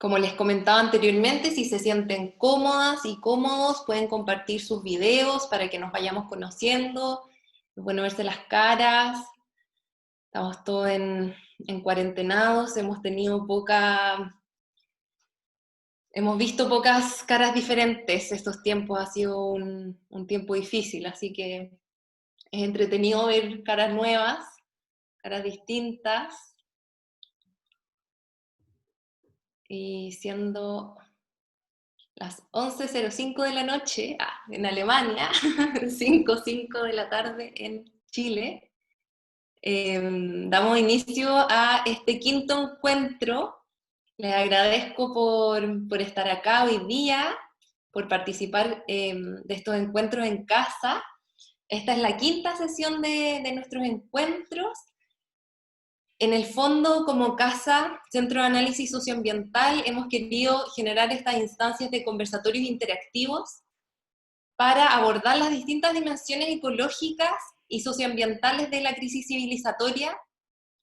Como les comentaba anteriormente, si se sienten cómodas y cómodos, pueden compartir sus videos para que nos vayamos conociendo. Es bueno verse las caras. Estamos todos en cuarentenados, hemos visto pocas caras diferentes estos tiempos, ha sido un tiempo difícil, así que es entretenido ver caras nuevas, caras distintas, y siendo las 11:05 de la noche en Alemania, 5:05 de la tarde en Chile, damos inicio a este quinto encuentro. Les agradezco por estar acá hoy día, por participar de estos encuentros en casa. Esta es la quinta sesión de nuestros encuentros. En el fondo, como casa, Centro de Análisis Socioambiental, hemos querido generar estas instancias de conversatorios interactivos para abordar las distintas dimensiones ecológicas y socioambientales de la crisis civilizatoria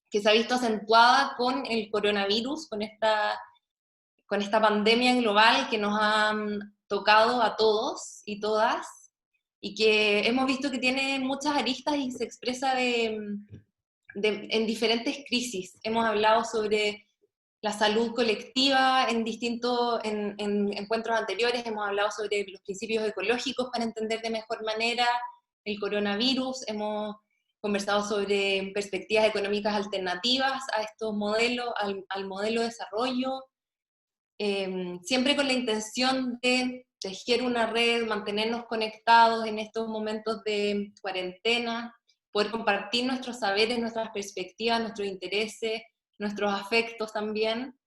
que se ha visto acentuada con el coronavirus, con esta pandemia global que nos ha tocado a todos y todas, y que hemos visto que tiene muchas aristas y se expresa en diferentes crisis. Hemos hablado sobre la salud colectiva en encuentros anteriores, hemos hablado sobre los principios ecológicos para entender de mejor manera el coronavirus, hemos conversado sobre perspectivas económicas alternativas a estos modelos, al modelo de desarrollo, siempre con la intención de tejer una red, mantenernos conectados en estos momentos de cuarentena, poder compartir nuestros saberes, nuestras perspectivas, nuestros intereses, nuestros afectos también.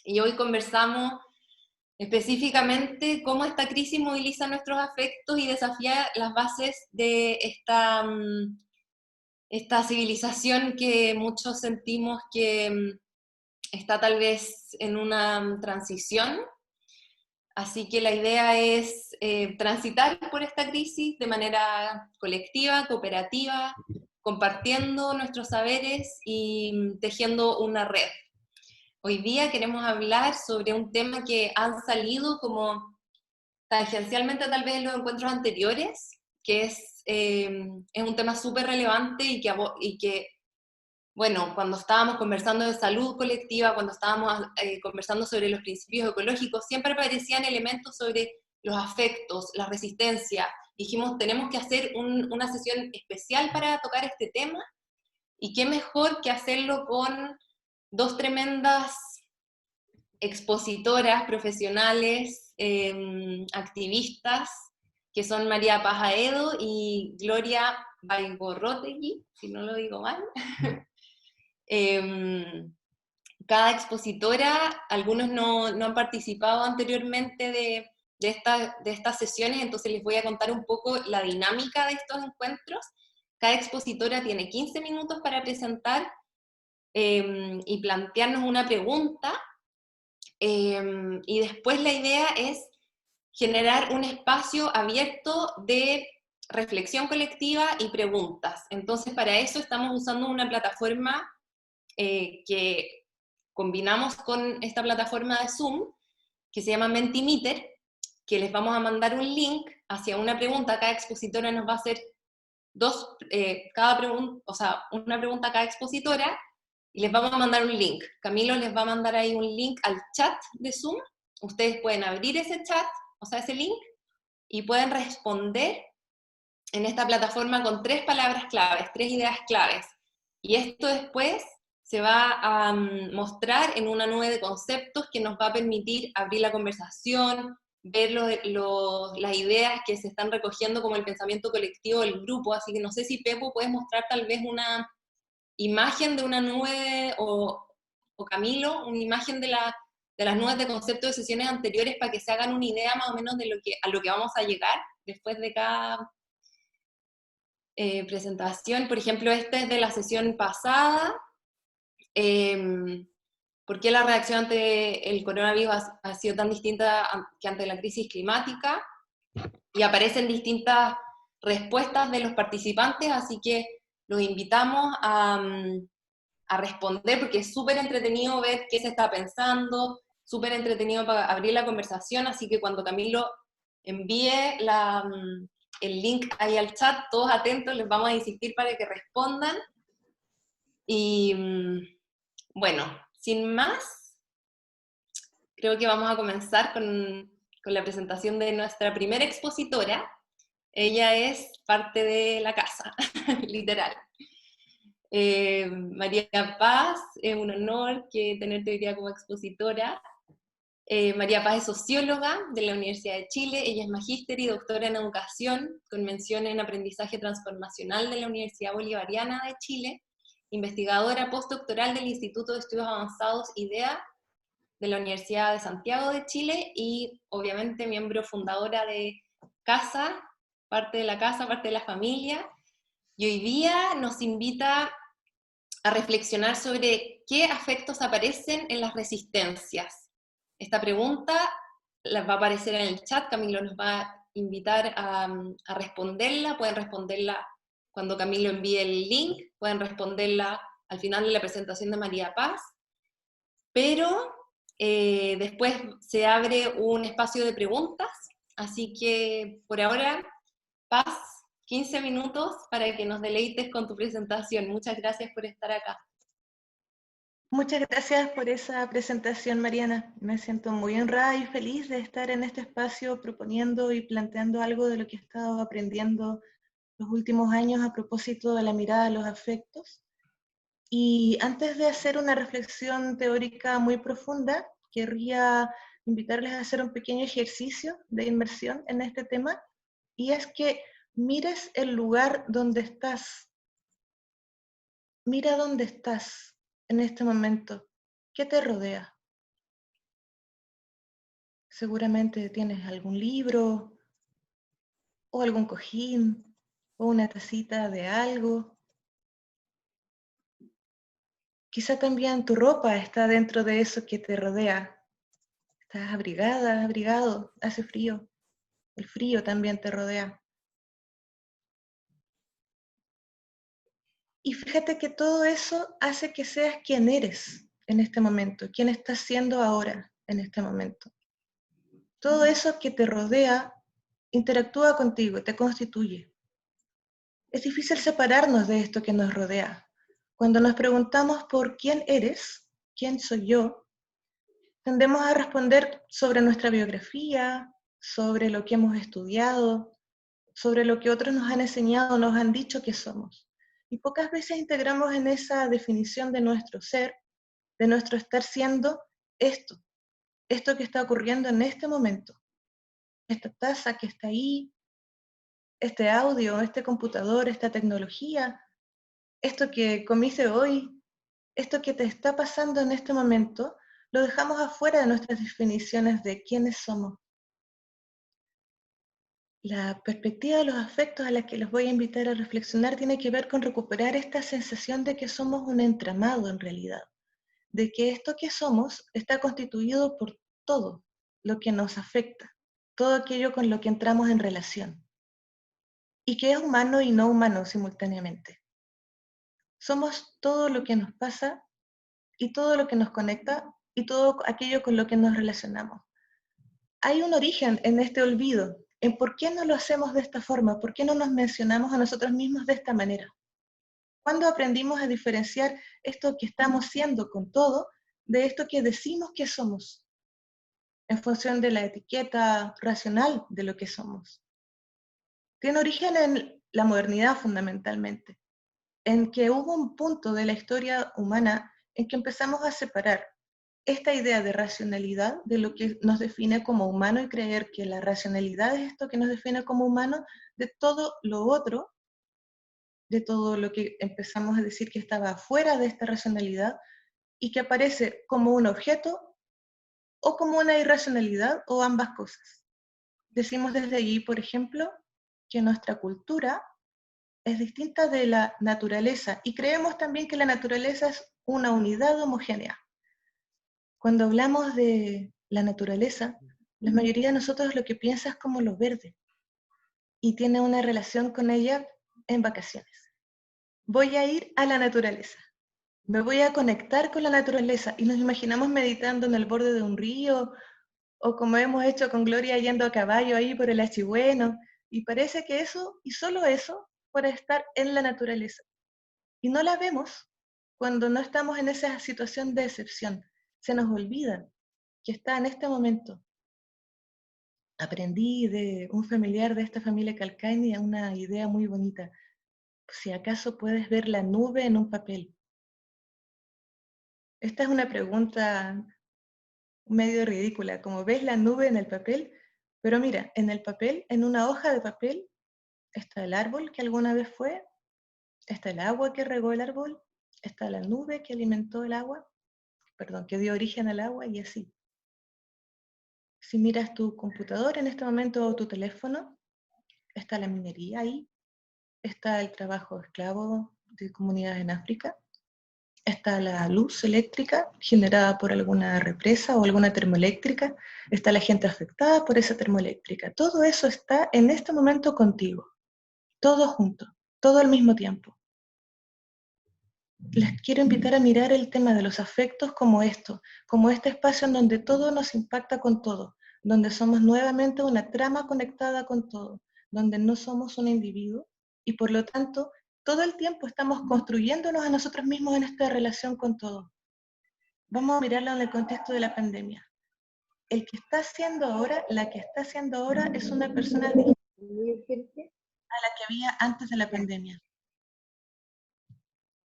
Y hoy conversamos específicamente cómo esta crisis moviliza nuestros afectos y desafía las bases de esta civilización que muchos sentimos que está tal vez en una transición. Así que la idea es transitar por esta crisis de manera colectiva, cooperativa, compartiendo nuestros saberes y tejiendo una red. Hoy día queremos hablar sobre un tema que han salido como tangencialmente tal vez en los encuentros anteriores, que es un tema súper relevante y que, bueno, cuando estábamos conversando de salud colectiva, cuando estábamos conversando sobre los principios ecológicos, siempre aparecían elementos sobre los afectos, la resistencia. Dijimos, tenemos que hacer una sesión especial para tocar este tema, y qué mejor que hacerlo con dos tremendas expositoras profesionales, activistas, que son María Pajaedo y Gloria Baigorrotegui, si no lo digo mal. Cada expositora, algunos no han participado anteriormente de estas sesiones, entonces les voy a contar un poco la dinámica de estos encuentros. Cada expositora tiene 15 minutos para presentar y plantearnos una pregunta, y después la idea es generar un espacio abierto de reflexión colectiva y preguntas. Entonces, para eso estamos usando una plataforma que combinamos con esta plataforma de Zoom, que se llama Mentimeter, que les vamos a mandar un link hacia una pregunta. Cada expositora nos va a hacer una pregunta a cada expositora, y les vamos a mandar un link. Camilo les va a mandar ahí un link al chat de Zoom. Ustedes pueden abrir ese chat, o sea, ese link, y pueden responder en esta plataforma con 3 palabras claves, 3 ideas claves. Y esto después se va a mostrar en una nube de conceptos que nos va a permitir abrir la conversación, ver las ideas que se están recogiendo como el pensamiento colectivo del grupo. Así que no sé si Pepo puedes mostrar tal vez una imagen de una nube, o Camilo, una imagen de las nubes de conceptos de sesiones anteriores para que se hagan una idea más o menos de a lo que vamos a llegar después de cada presentación. Por ejemplo, esta es de la sesión pasada. ¿Por qué la reacción ante el coronavirus ha sido tan distinta que ante la crisis climática? Y aparecen distintas respuestas de los participantes, así que los invitamos a responder, porque es súper entretenido ver qué se está pensando. súper entretenido para abrir la conversación, así que cuando Camilo envíe el link ahí al chat, todos atentos, les vamos a insistir para que respondan. Y bueno, sin más, creo que vamos a comenzar con la presentación de nuestra primera expositora. Ella es parte de la casa, literal. María Paz, es un honor tenerte hoy día como expositora. María Paz es socióloga de la Universidad de Chile, ella es magíster y doctora en educación, con mención en aprendizaje transformacional de la Universidad Bolivariana de Chile, investigadora postdoctoral del Instituto de Estudios Avanzados IDEA de la Universidad de Santiago de Chile y obviamente miembro fundadora de CASA, parte de la casa, parte de la familia, y hoy día nos invita a reflexionar sobre qué afectos aparecen en las resistencias. Esta pregunta va a aparecer en el chat, Camilo nos va a invitar a responderla, pueden responderla cuando Camilo envíe el link, pueden responderla al final de la presentación de María Paz, pero después se abre un espacio de preguntas, así que por ahora, Paz, 15 minutos para que nos deleites con tu presentación. Muchas gracias por estar acá. Muchas gracias por esa presentación, Mariana. Me siento muy honrada y feliz de estar en este espacio proponiendo y planteando algo de lo que he estado aprendiendo los últimos años a propósito de la mirada a los afectos. Y antes de hacer una reflexión teórica muy profunda, querría invitarles a hacer un pequeño ejercicio de inmersión en este tema, y es que mires el lugar donde estás. Mira dónde estás en este momento. ¿Qué te rodea? Seguramente tienes algún libro, o algún cojín, o una tacita de algo. Quizá también tu ropa está dentro de eso que te rodea. Estás abrigada, abrigado, hace frío. El frío también te rodea. Y fíjate que todo eso hace que seas quien eres en este momento, quien estás siendo ahora en este momento. Todo eso que te rodea interactúa contigo, te constituye. Es difícil separarnos de esto que nos rodea. Cuando nos preguntamos por quién eres, quién soy yo, tendemos a responder sobre nuestra biografía, sobre lo que hemos estudiado, sobre lo que otros nos han enseñado, nos han dicho que somos. Y pocas veces integramos en esa definición de nuestro ser, de nuestro estar siendo, esto que está ocurriendo en este momento. Esta taza que está ahí, este audio, este computador, esta tecnología, esto que comiste hoy, esto que te está pasando en este momento, lo dejamos afuera de nuestras definiciones de quiénes somos. La perspectiva de los afectos a la que los voy a invitar a reflexionar tiene que ver con recuperar esta sensación de que somos un entramado en realidad, de que esto que somos está constituido por todo lo que nos afecta, todo aquello con lo que entramos en relación, y que es humano y no humano simultáneamente. Somos todo lo que nos pasa y todo lo que nos conecta y todo aquello con lo que nos relacionamos. Hay un origen en este olvido, en por qué no lo hacemos de esta forma, por qué no nos mencionamos a nosotros mismos de esta manera. ¿Cuándo aprendimos a diferenciar esto que estamos siendo con todo de esto que decimos que somos, en función de la etiqueta racional de lo que somos? Tiene origen en la modernidad fundamentalmente, en que hubo un punto de la historia humana en que empezamos a separar esta idea de racionalidad, de lo que nos define como humano, y creer que la racionalidad es esto que nos define como humano, de todo lo otro, de todo lo que empezamos a decir que estaba fuera de esta racionalidad y que aparece como un objeto o como una irracionalidad o ambas cosas. Decimos desde allí, por ejemplo, que nuestra cultura es distinta de la naturaleza y creemos también que la naturaleza es una unidad homogénea. Cuando hablamos de la naturaleza, la mayoría de nosotros lo que piensa es como lo verde y tiene una relación con ella en vacaciones. Voy a ir a la naturaleza. Me voy a conectar con la naturaleza y nos imaginamos meditando en el borde de un río o como hemos hecho con Gloria yendo a caballo ahí por el Achigüeno, y parece que eso, y solo eso, puede estar en la naturaleza. Y no la vemos cuando no estamos en esa situación de excepción. Se nos olvida que está en este momento. Aprendí de un familiar de esta familia Calcañi una idea muy bonita. Si acaso puedes ver la nube en un papel. Esta es una pregunta medio ridícula, como ves la nube en el papel, pero mira, en el papel, en una hoja de papel, está el árbol que alguna vez fue, está el agua que regó el árbol, está la nube que alimentó el agua, perdón, que dio origen al agua y así. Si miras tu computador en este momento o tu teléfono, está la minería ahí, está el trabajo esclavo de comunidades en África, está la luz eléctrica generada por alguna represa o alguna termoeléctrica, está la gente afectada por esa termoeléctrica. Todo eso está en este momento contigo, todo junto, todo al mismo tiempo. Les quiero invitar a mirar el tema de los afectos como esto, como este espacio en donde todo nos impacta con todo, donde somos nuevamente una trama conectada con todo, donde no somos un individuo y por lo tanto todo el tiempo estamos construyéndonos a nosotros mismos en esta relación con todo. Vamos a mirarlo en el contexto de la pandemia. El que está haciendo ahora, la que está haciendo ahora es una persona diferente a la que había antes de la pandemia.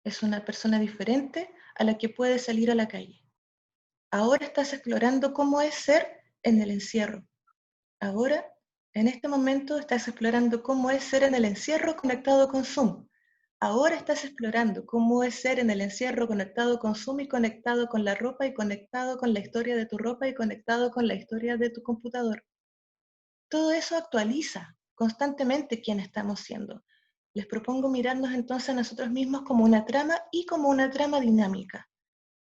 Es una persona diferente a la que puede salir a la calle. Ahora estás explorando cómo es ser en el encierro. Ahora, en este momento, estás explorando cómo es ser en el encierro conectado con Zoom. Ahora estás explorando cómo es ser en el encierro conectado con Zoom y conectado con la ropa y conectado con la historia de tu ropa y conectado con la historia de tu computador. Todo eso actualiza constantemente quién estamos siendo. Les propongo mirarnos entonces a nosotros mismos como una trama y como una trama dinámica.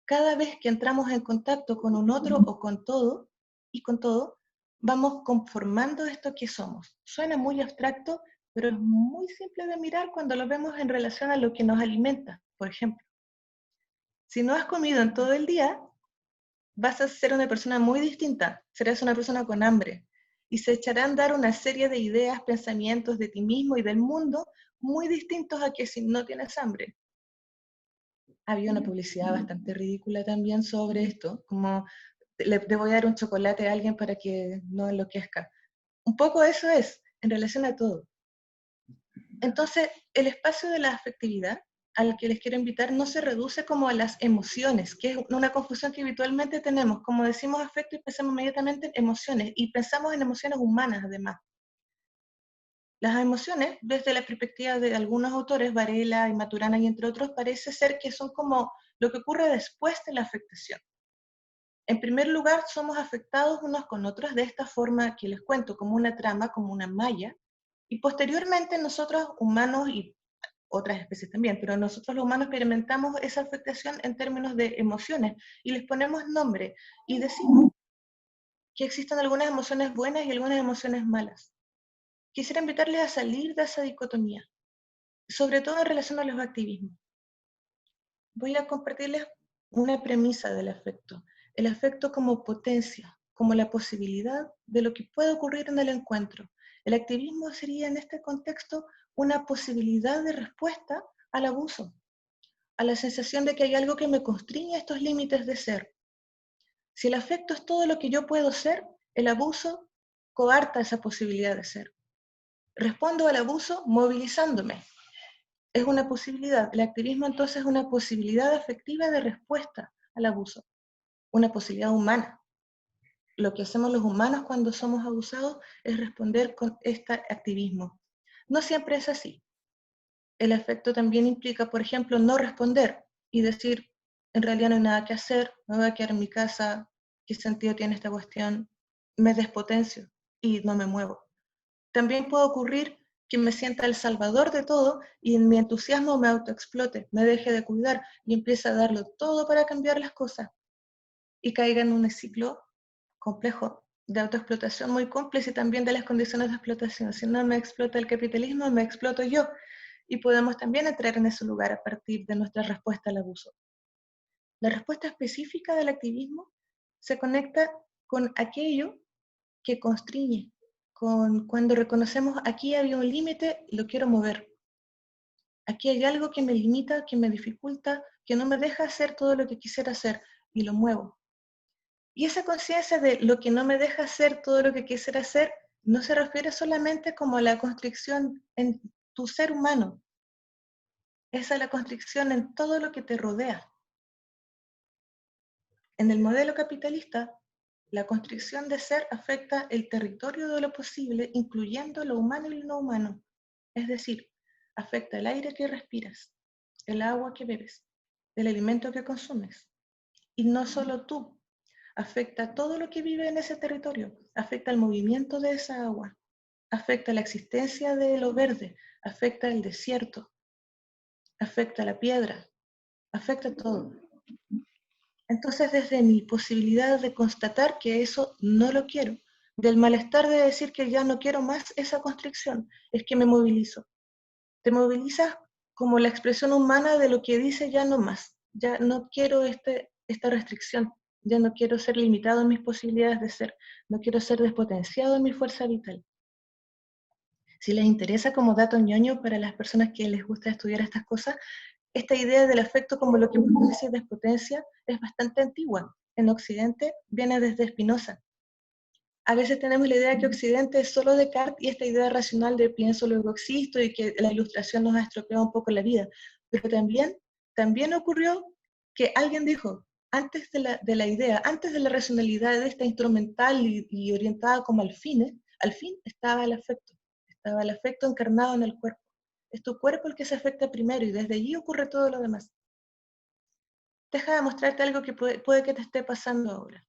Cada vez que entramos en contacto con un otro o con todo, y con todo, vamos conformando esto que somos. Suena muy abstracto, pero es muy simple de mirar cuando lo vemos en relación a lo que nos alimenta. Por ejemplo, si no has comido en todo el día, vas a ser una persona muy distinta, serás una persona con hambre, y se echarán a andar una serie de ideas, pensamientos de ti mismo y del mundo muy distintos a que si no tienes hambre. Había una publicidad bastante ridícula también sobre esto, como le voy a dar un chocolate a alguien para que no enloquezca. Un poco eso es, en relación a todo. Entonces, el espacio de la afectividad al que les quiero invitar no se reduce como a las emociones, que es una confusión que habitualmente tenemos. Como decimos afecto y pensamos inmediatamente en emociones, y pensamos en emociones humanas además. Las emociones, desde la perspectiva de algunos autores, Varela y Maturana y entre otros, parece ser que son como lo que ocurre después de la afectación. En primer lugar, somos afectados unos con otros de esta forma que les cuento, como una trama, como una malla, y posteriormente nosotros humanos y otras especies también, pero nosotros los humanos experimentamos esa afectación en términos de emociones y les ponemos nombre y decimos que existen algunas emociones buenas y algunas emociones malas. Quisiera invitarles a salir de esa dicotomía, sobre todo en relación a los activismos. Voy a compartirles una premisa del afecto. El afecto como potencia, como la posibilidad de lo que puede ocurrir en el encuentro. El activismo sería en este contexto una posibilidad de respuesta al abuso, a la sensación de que hay algo que me constriñe estos límites de ser. Si el afecto es todo lo que yo puedo ser, el abuso coarta esa posibilidad de ser. Respondo al abuso movilizándome. Es una posibilidad. El activismo entonces es una posibilidad afectiva de respuesta al abuso, una posibilidad humana. Lo que hacemos los humanos cuando somos abusados es responder con este activismo. No siempre es así. El afecto también implica, por ejemplo, no responder y decir, en realidad no hay nada que hacer, me voy a quedar en mi casa, ¿qué sentido tiene esta cuestión? Me despotencio y no me muevo. También puede ocurrir que me sienta el salvador de todo y en mi entusiasmo me autoexplote, me deje de cuidar y empiece a darlo todo para cambiar las cosas y caiga en un ciclo complejo de autoexplotación muy cómplice y también de las condiciones de explotación. Si no me explota el capitalismo, me exploto yo y podemos también entrar en ese lugar a partir de nuestra respuesta al abuso. La respuesta específica del activismo se conecta con aquello que constriñe, con cuando reconocemos aquí había un límite, lo quiero mover. Aquí hay algo que me limita, que me dificulta, que no me deja hacer todo lo que quisiera hacer y lo muevo. Y esa conciencia de lo que no me deja hacer todo lo que quisiera hacer no se refiere solamente como a la constricción en tu ser humano, es a la constricción en todo lo que te rodea. En el modelo capitalista, la constricción de ser afecta el territorio de lo posible, incluyendo lo humano y lo no humano. Es decir, afecta el aire que respiras, el agua que bebes, el alimento que consumes. Y no solo tú, afecta todo lo que vive en ese territorio, afecta el movimiento de esa agua, afecta la existencia de lo verde, afecta el desierto, afecta la piedra, afecta todo. Entonces, desde mi posibilidad de constatar que eso no lo quiero, del malestar de decir que ya no quiero más esa constricción, es que me movilizo. Te movilizas como la expresión humana de lo que dice ya no más, ya no quiero esta restricción, ya no quiero ser limitado en mis posibilidades de ser, no quiero ser despotenciado en mi fuerza vital. Si les interesa como dato ñoño para las personas que les gusta estudiar estas cosas, esta idea del afecto como lo que produce y despotencia es bastante antigua. En Occidente viene desde Spinoza. A veces tenemos la idea que Occidente es solo Descartes y esta idea racional de pienso, luego existo y que la ilustración nos ha estropeado un poco la vida. Pero también ocurrió que alguien dijo, antes de la idea, antes de la racionalidad de esta instrumental y orientada como al fin estaba el afecto encarnado en el cuerpo. Es tu cuerpo el que se afecta primero y desde allí ocurre todo lo demás. Deja de mostrarte algo que puede que te esté pasando ahora.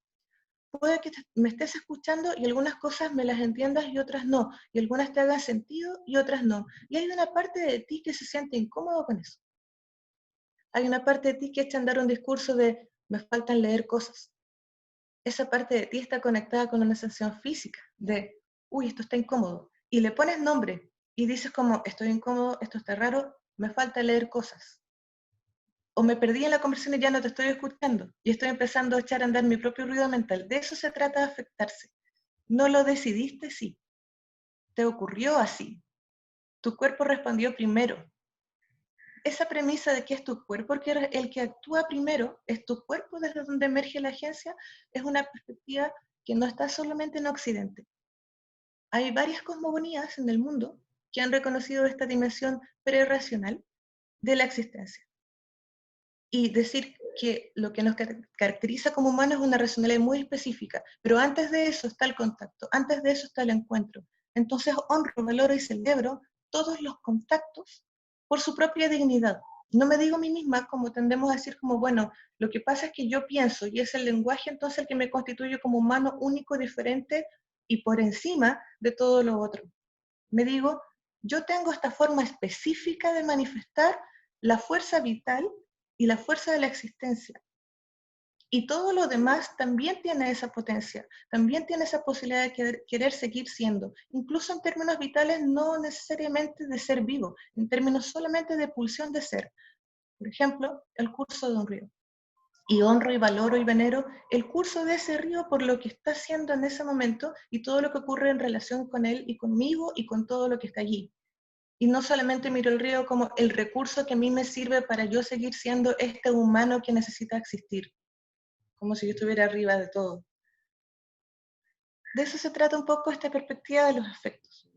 Puede que me estés escuchando y algunas cosas me las entiendas y otras no, y algunas te hagan sentido y otras no. Y hay una parte de ti que se siente incómodo con eso. Hay una parte de ti que echa a andar un discurso de me faltan leer cosas. Esa parte de ti está conectada con una sensación física de, uy, esto está incómodo. Y le pones nombre y dices como, estoy incómodo, esto está raro, me falta leer cosas. O me perdí en la conversación y ya no te estoy escuchando y estoy empezando a echar a andar mi propio ruido mental. De eso se trata de afectarse. No lo decidiste, sí. Te ocurrió así. Tu cuerpo respondió primero. Esa premisa de que es tu cuerpo el que actúa primero, es tu cuerpo desde donde emerge la agencia, es una perspectiva que no está solamente en Occidente. Hay varias cosmogonías en el mundo que han reconocido esta dimensión prerracional de la existencia. Y decir que lo que nos caracteriza como humanos es una racionalidad muy específica, pero antes de eso está el contacto, antes de eso está el encuentro. Entonces honro, valoro y celebro todos los contactos por su propia dignidad. No me digo a mí misma como tendemos a decir como, bueno, lo que pasa es que yo pienso y es el lenguaje entonces el que me constituye como humano único, diferente y por encima de todo lo otro. Me digo, yo tengo esta forma específica de manifestar la fuerza vital y la fuerza de la existencia. Y todo lo demás también tiene esa potencia, también tiene esa posibilidad de querer seguir siendo, incluso en términos vitales, no necesariamente de ser vivo, en términos solamente de pulsión de ser. Por ejemplo, el curso de un río. Y honro y valoro y venero el curso de ese río por lo que está haciendo en ese momento y todo lo que ocurre en relación con él y conmigo y con todo lo que está allí. Y no solamente miro el río como el recurso que a mí me sirve para yo seguir siendo este humano que necesita existir, como si yo estuviera arriba de todo. De eso se trata un poco esta perspectiva de los afectos.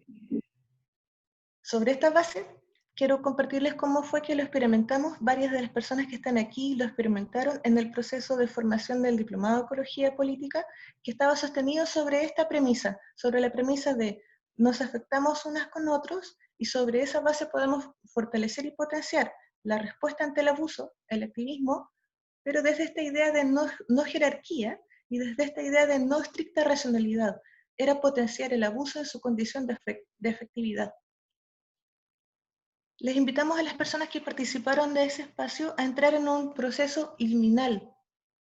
Sobre esta base, quiero compartirles cómo fue que lo experimentamos. Varias de las personas que están aquí lo experimentaron en el proceso de formación del Diplomado de Ecología Política, que estaba sostenido sobre esta premisa, sobre la premisa de nos afectamos unas con otros y sobre esa base podemos fortalecer y potenciar la respuesta ante el abuso, el activismo, pero desde esta idea de no jerarquía y desde esta idea de no estricta racionalidad. Era potenciar el abuso en su condición de efectividad. Les invitamos a las personas que participaron de ese espacio a entrar en un proceso liminal.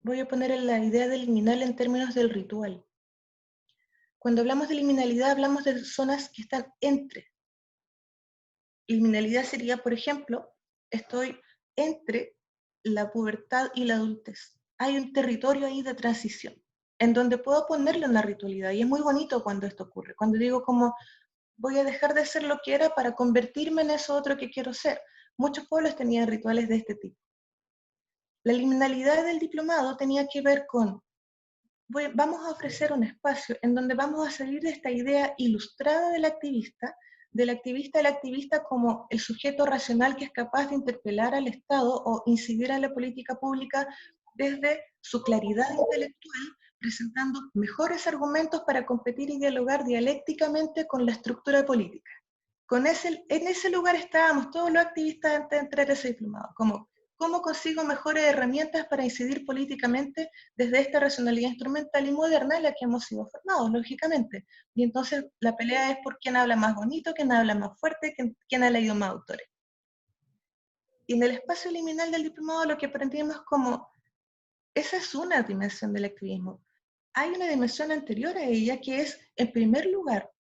Voy a poner la idea de liminal en términos del ritual. Cuando hablamos de liminalidad, hablamos de zonas que están entre. Liminalidad sería, por ejemplo, estoy entre la pubertad y la adultez. Hay un territorio ahí de transición, en donde puedo ponerle una ritualidad, y es muy bonito cuando esto ocurre, cuando digo como, voy a dejar de ser lo que era para convertirme en eso otro que quiero ser. Muchos pueblos tenían rituales de este tipo. La liminalidad del diplomado tenía que ver con, vamos a ofrecer un espacio en donde vamos a salir de esta idea ilustrada del activista como el sujeto racional que es capaz de interpelar al Estado o incidir en la política pública desde su claridad intelectual, presentando mejores argumentos para competir y dialogar dialécticamente con la estructura política. En ese lugar estábamos todos los activistas antes de entrar a ese diplomado, como cómo consigo mejores herramientas para incidir políticamente desde esta racionalidad instrumental y moderna en la que hemos sido formados, lógicamente. Y entonces la pelea es por quién habla más bonito, quién habla más fuerte, quién ha leído más autores. Y en el espacio liminal del diplomado lo que aprendimos como, esa es una dimensión del activismo. Hay una dimensión anterior a ella que es, en primer lugar,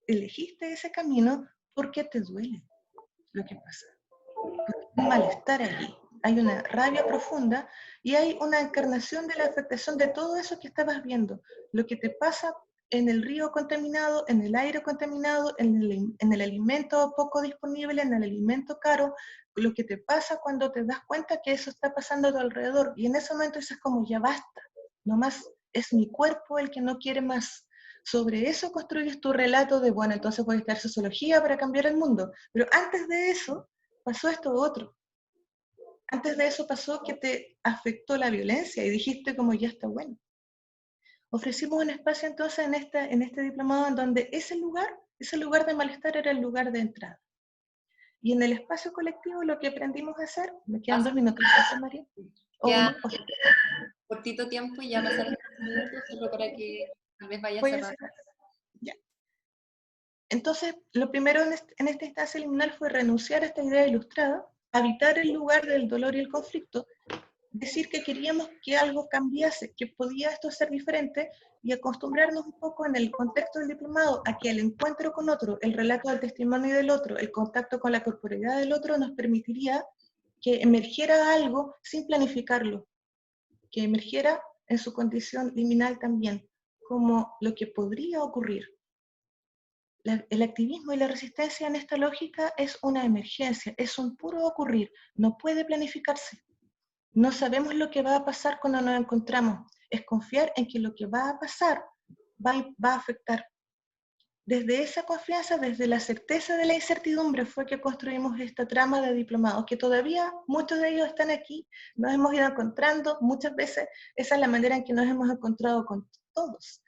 elegiste ese camino porque te duele lo que pasa. Porque hay un malestar allí, hay una rabia profunda y hay una encarnación de la afectación de todo eso que estabas viendo. Lo que te pasa en el río contaminado, en el aire contaminado, en el alimento poco disponible, en el alimento caro, lo que te pasa cuando te das cuenta que eso está pasando a tu alrededor. Y en ese momento dices como, ya basta, no más, es mi cuerpo el que no quiere más. Sobre eso construyes tu relato de, bueno, entonces voy a estudiar sociología para cambiar el mundo. Pero antes de eso, pasó esto otro. Antes de eso pasó que te afectó la violencia y dijiste como ya está bueno. Ofrecimos un espacio entonces en este diplomado en donde ese lugar de malestar era el lugar de entrada. Y en el espacio colectivo lo que aprendimos a hacer, me quedan 2 minutos, ¿sí, María? Ya cortito tiempo y ya pasaron 15 minutos, solo para que tal vez vaya a voy a cerrar. cerrar. Ya. Entonces, lo primero en esta instancia liminal fue renunciar a esta idea ilustrada, habitar el lugar del dolor y el conflicto, decir que queríamos que algo cambiase, que podía esto ser diferente y acostumbrarnos un poco en el contexto del diplomado a que el encuentro con otro, el relato del testimonio del otro, el contacto con la corporeidad del otro nos permitiría que emergiera algo sin planificarlo, que emergiera en su condición liminal también, como lo que podría ocurrir. El activismo y la resistencia en esta lógica es una emergencia, es un puro ocurrir, no puede planificarse. No sabemos lo que va a pasar cuando nos encontramos. Es confiar en que lo que va a pasar va a afectar. Desde esa confianza, desde la certeza de la incertidumbre, fue que construimos esta trama de diplomados, que todavía muchos de ellos están aquí, nos hemos ido encontrando, muchas veces esa es la manera en que nos hemos encontrado con todos.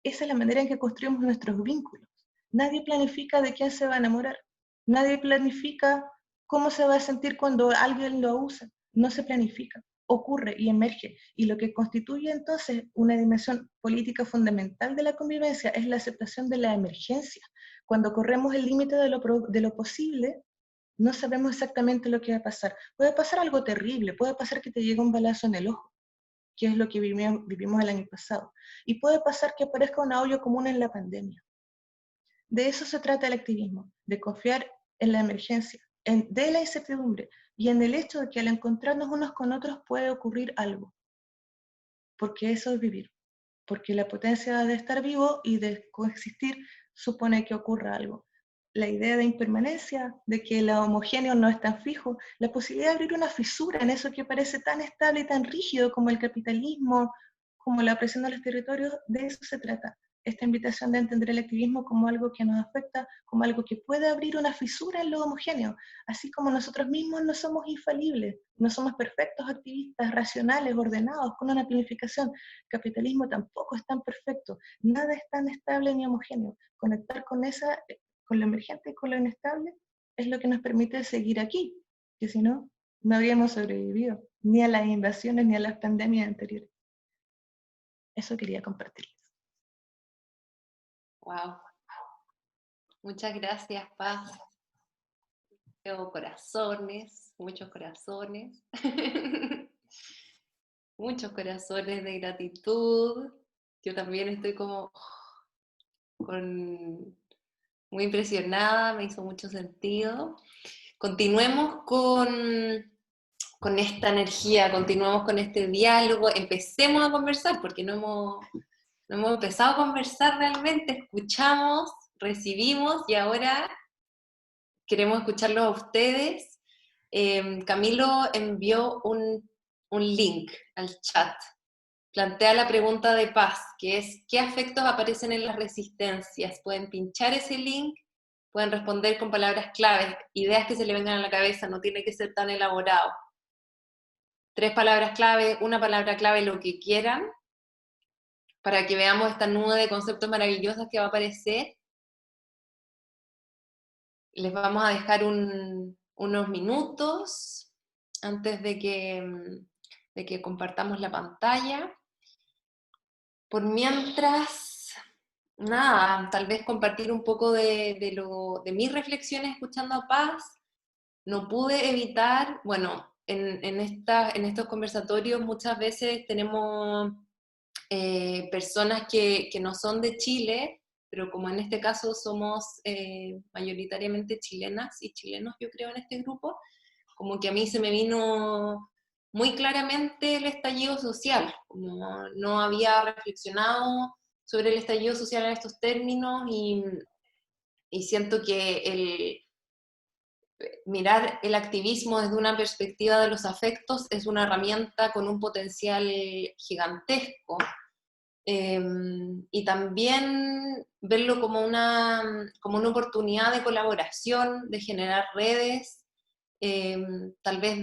Esa es la manera en que construimos nuestros vínculos. Nadie planifica de quién se va a enamorar. Nadie planifica cómo se va a sentir cuando alguien lo usa. No se planifica, ocurre y emerge. Y lo que constituye entonces una dimensión política fundamental de la convivencia es la aceptación de la emergencia. Cuando corremos el límite de lo posible, no sabemos exactamente lo que va a pasar. Puede pasar algo terrible, puede pasar que te llegue un balazo en el ojo, que es lo que vivimos el año pasado. Y puede pasar que aparezca un audio común en la pandemia. De eso se trata el activismo, de confiar en la emergencia, de la incertidumbre y en el hecho de que al encontrarnos unos con otros puede ocurrir algo. Porque eso es vivir. Porque la potencia de estar vivo y de coexistir supone que ocurra algo. La idea de impermanencia, de que lo homogéneo no es tan fijo, la posibilidad de abrir una fisura en eso que parece tan estable y tan rígido como el capitalismo, como la opresión de los territorios, de eso se trata. Esta invitación de entender el activismo como algo que nos afecta, como algo que puede abrir una fisura en lo homogéneo, así como nosotros mismos no somos infalibles, no somos perfectos activistas, racionales, ordenados, con una planificación. El capitalismo tampoco es tan perfecto, nada es tan estable ni homogéneo. Conectar con lo emergente y con lo inestable es lo que nos permite seguir aquí, que si no, no habríamos sobrevivido ni a las invasiones ni a las pandemias anteriores. Eso quería compartirles. Wow. Muchas gracias, Paz. Veo corazones, muchos corazones. Muchos corazones de gratitud. Yo también estoy como muy impresionada, me hizo mucho sentido. Continuemos con con esta energía, continuemos con este diálogo, empecemos a conversar, porque no hemos empezado a conversar realmente, escuchamos, recibimos y ahora queremos escucharlos a ustedes. Camilo envió un link al chat. Plantea la pregunta de Paz, que es, ¿qué afectos aparecen en las resistencias? Pueden pinchar ese link, pueden responder con palabras claves, ideas que se le vengan a la cabeza, no tiene que ser tan elaborado. 3 palabras clave, una palabra clave, lo que quieran, para que veamos esta nube de conceptos maravillosos que va a aparecer. Les vamos a dejar unos minutos antes de que compartamos la pantalla. Por mientras, nada, tal vez compartir un poco de mis reflexiones escuchando a Paz. No pude evitar, bueno, en estos conversatorios muchas veces tenemos personas que no son de Chile, pero como en este caso somos mayoritariamente chilenas y chilenos, yo creo, en este grupo, como que a mí se me vino muy claramente el estallido social, como no había reflexionado sobre el estallido social en estos términos y siento que mirar el activismo desde una perspectiva de los afectos es una herramienta con un potencial gigantesco. Y también verlo como una oportunidad de colaboración, de generar redes, tal vez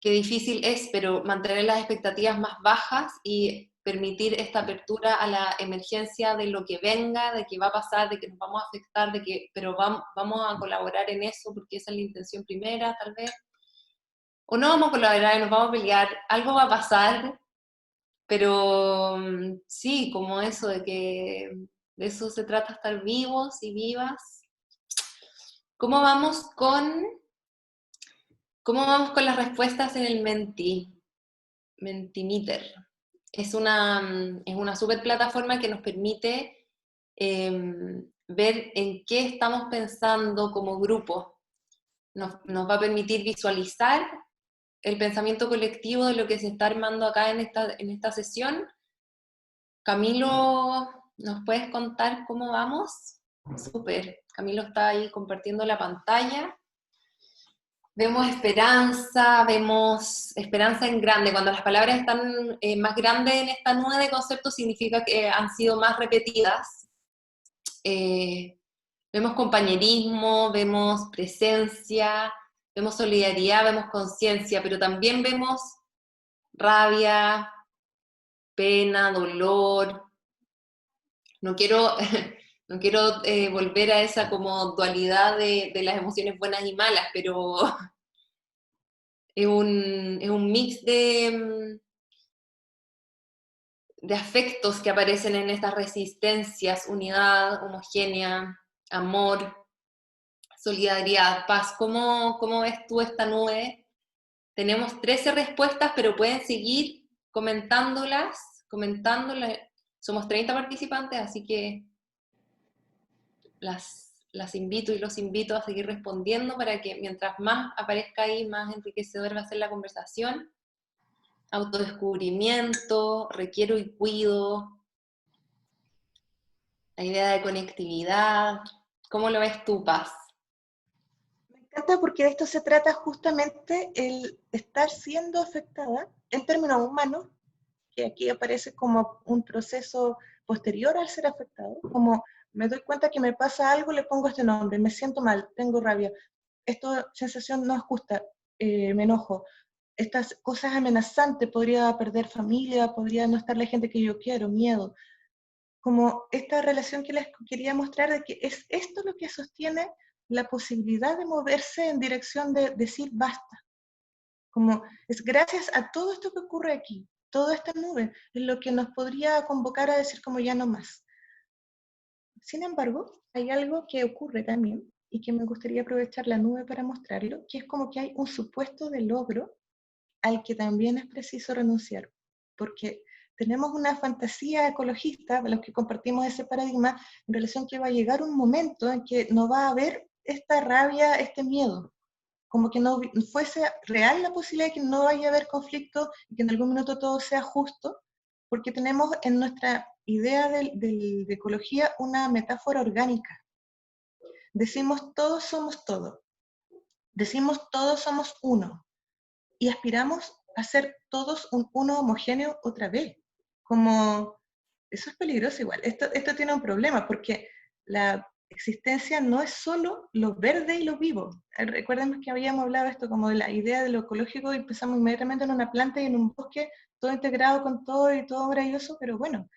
qué difícil es, pero mantener las expectativas más bajas y permitir esta apertura a la emergencia de lo que venga, de que va a pasar, de que nos vamos a afectar, pero vamos a colaborar en eso, porque esa es la intención primera, tal vez. O no vamos a colaborar y nos vamos a pelear, algo va a pasar, pero sí, como eso, de que de eso se trata, estar vivos y vivas. ¿Cómo vamos con, cómo vamos con las respuestas en el Mentimeter? Es una super plataforma que nos permite ver en qué estamos pensando como grupo. Nos va a permitir visualizar el pensamiento colectivo de lo que se está armando acá en esta sesión. Camilo, ¿nos puedes contar cómo vamos? Súper. Camilo está ahí compartiendo la pantalla. Vemos esperanza en grande. Cuando las palabras están más grandes en esta nube de conceptos, significa que han sido más repetidas. Vemos compañerismo, vemos presencia, vemos solidaridad, vemos conciencia, pero también vemos rabia, pena, dolor. No quiero, no quiero volver a esa como dualidad de las emociones buenas y malas, pero es un mix de afectos que aparecen en estas resistencias: unidad, homogénea, amor, solidaridad, paz. ¿Cómo ves tú esta nube? Tenemos 13 respuestas, pero pueden seguir comentándolas. Somos 30 participantes, así que las invito y los invito a seguir respondiendo para que mientras más aparezca ahí, más enriquecedora va a ser la conversación. Autodescubrimiento, requiero y cuido, la idea de conectividad. ¿Cómo lo ves tú, Paz? Me encanta porque de esto se trata justamente el estar siendo afectada en términos humanos, que aquí aparece como un proceso posterior al ser afectado, como me doy cuenta que me pasa algo, le pongo este nombre, me siento mal, tengo rabia, esta sensación no es justa, me enojo, estas cosas amenazantes, podría perder familia, podría no estar la gente que yo quiero, miedo, como esta relación que les quería mostrar de que es esto lo que sostiene la posibilidad de moverse en dirección de decir basta. Como es gracias a todo esto que ocurre aquí, toda esta nube, es lo que nos podría convocar a decir como ya no más. Sin embargo, hay algo que ocurre también y que me gustaría aprovechar la nube para mostrarlo, que es como que hay un supuesto de logro al que también es preciso renunciar, porque tenemos una fantasía ecologista, los que compartimos ese paradigma, en relación que va a llegar un momento en que no va a haber esta rabia, este miedo, como que no fuese real la posibilidad de que no vaya a haber conflicto y que en algún minuto todo sea justo, porque tenemos en nuestra idea de ecología una metáfora orgánica. Decimos todos somos todo, decimos todos somos uno, y aspiramos a ser todos un uno homogéneo otra vez. Como, eso es peligroso igual. Esto tiene un problema, porque la existencia no es solo lo verde y lo vivo. Recuerden que habíamos hablado de esto como de la idea de lo ecológico y pensamos inmediatamente en una planta y en un bosque, todo integrado con todo y todo maravilloso, pero bueno,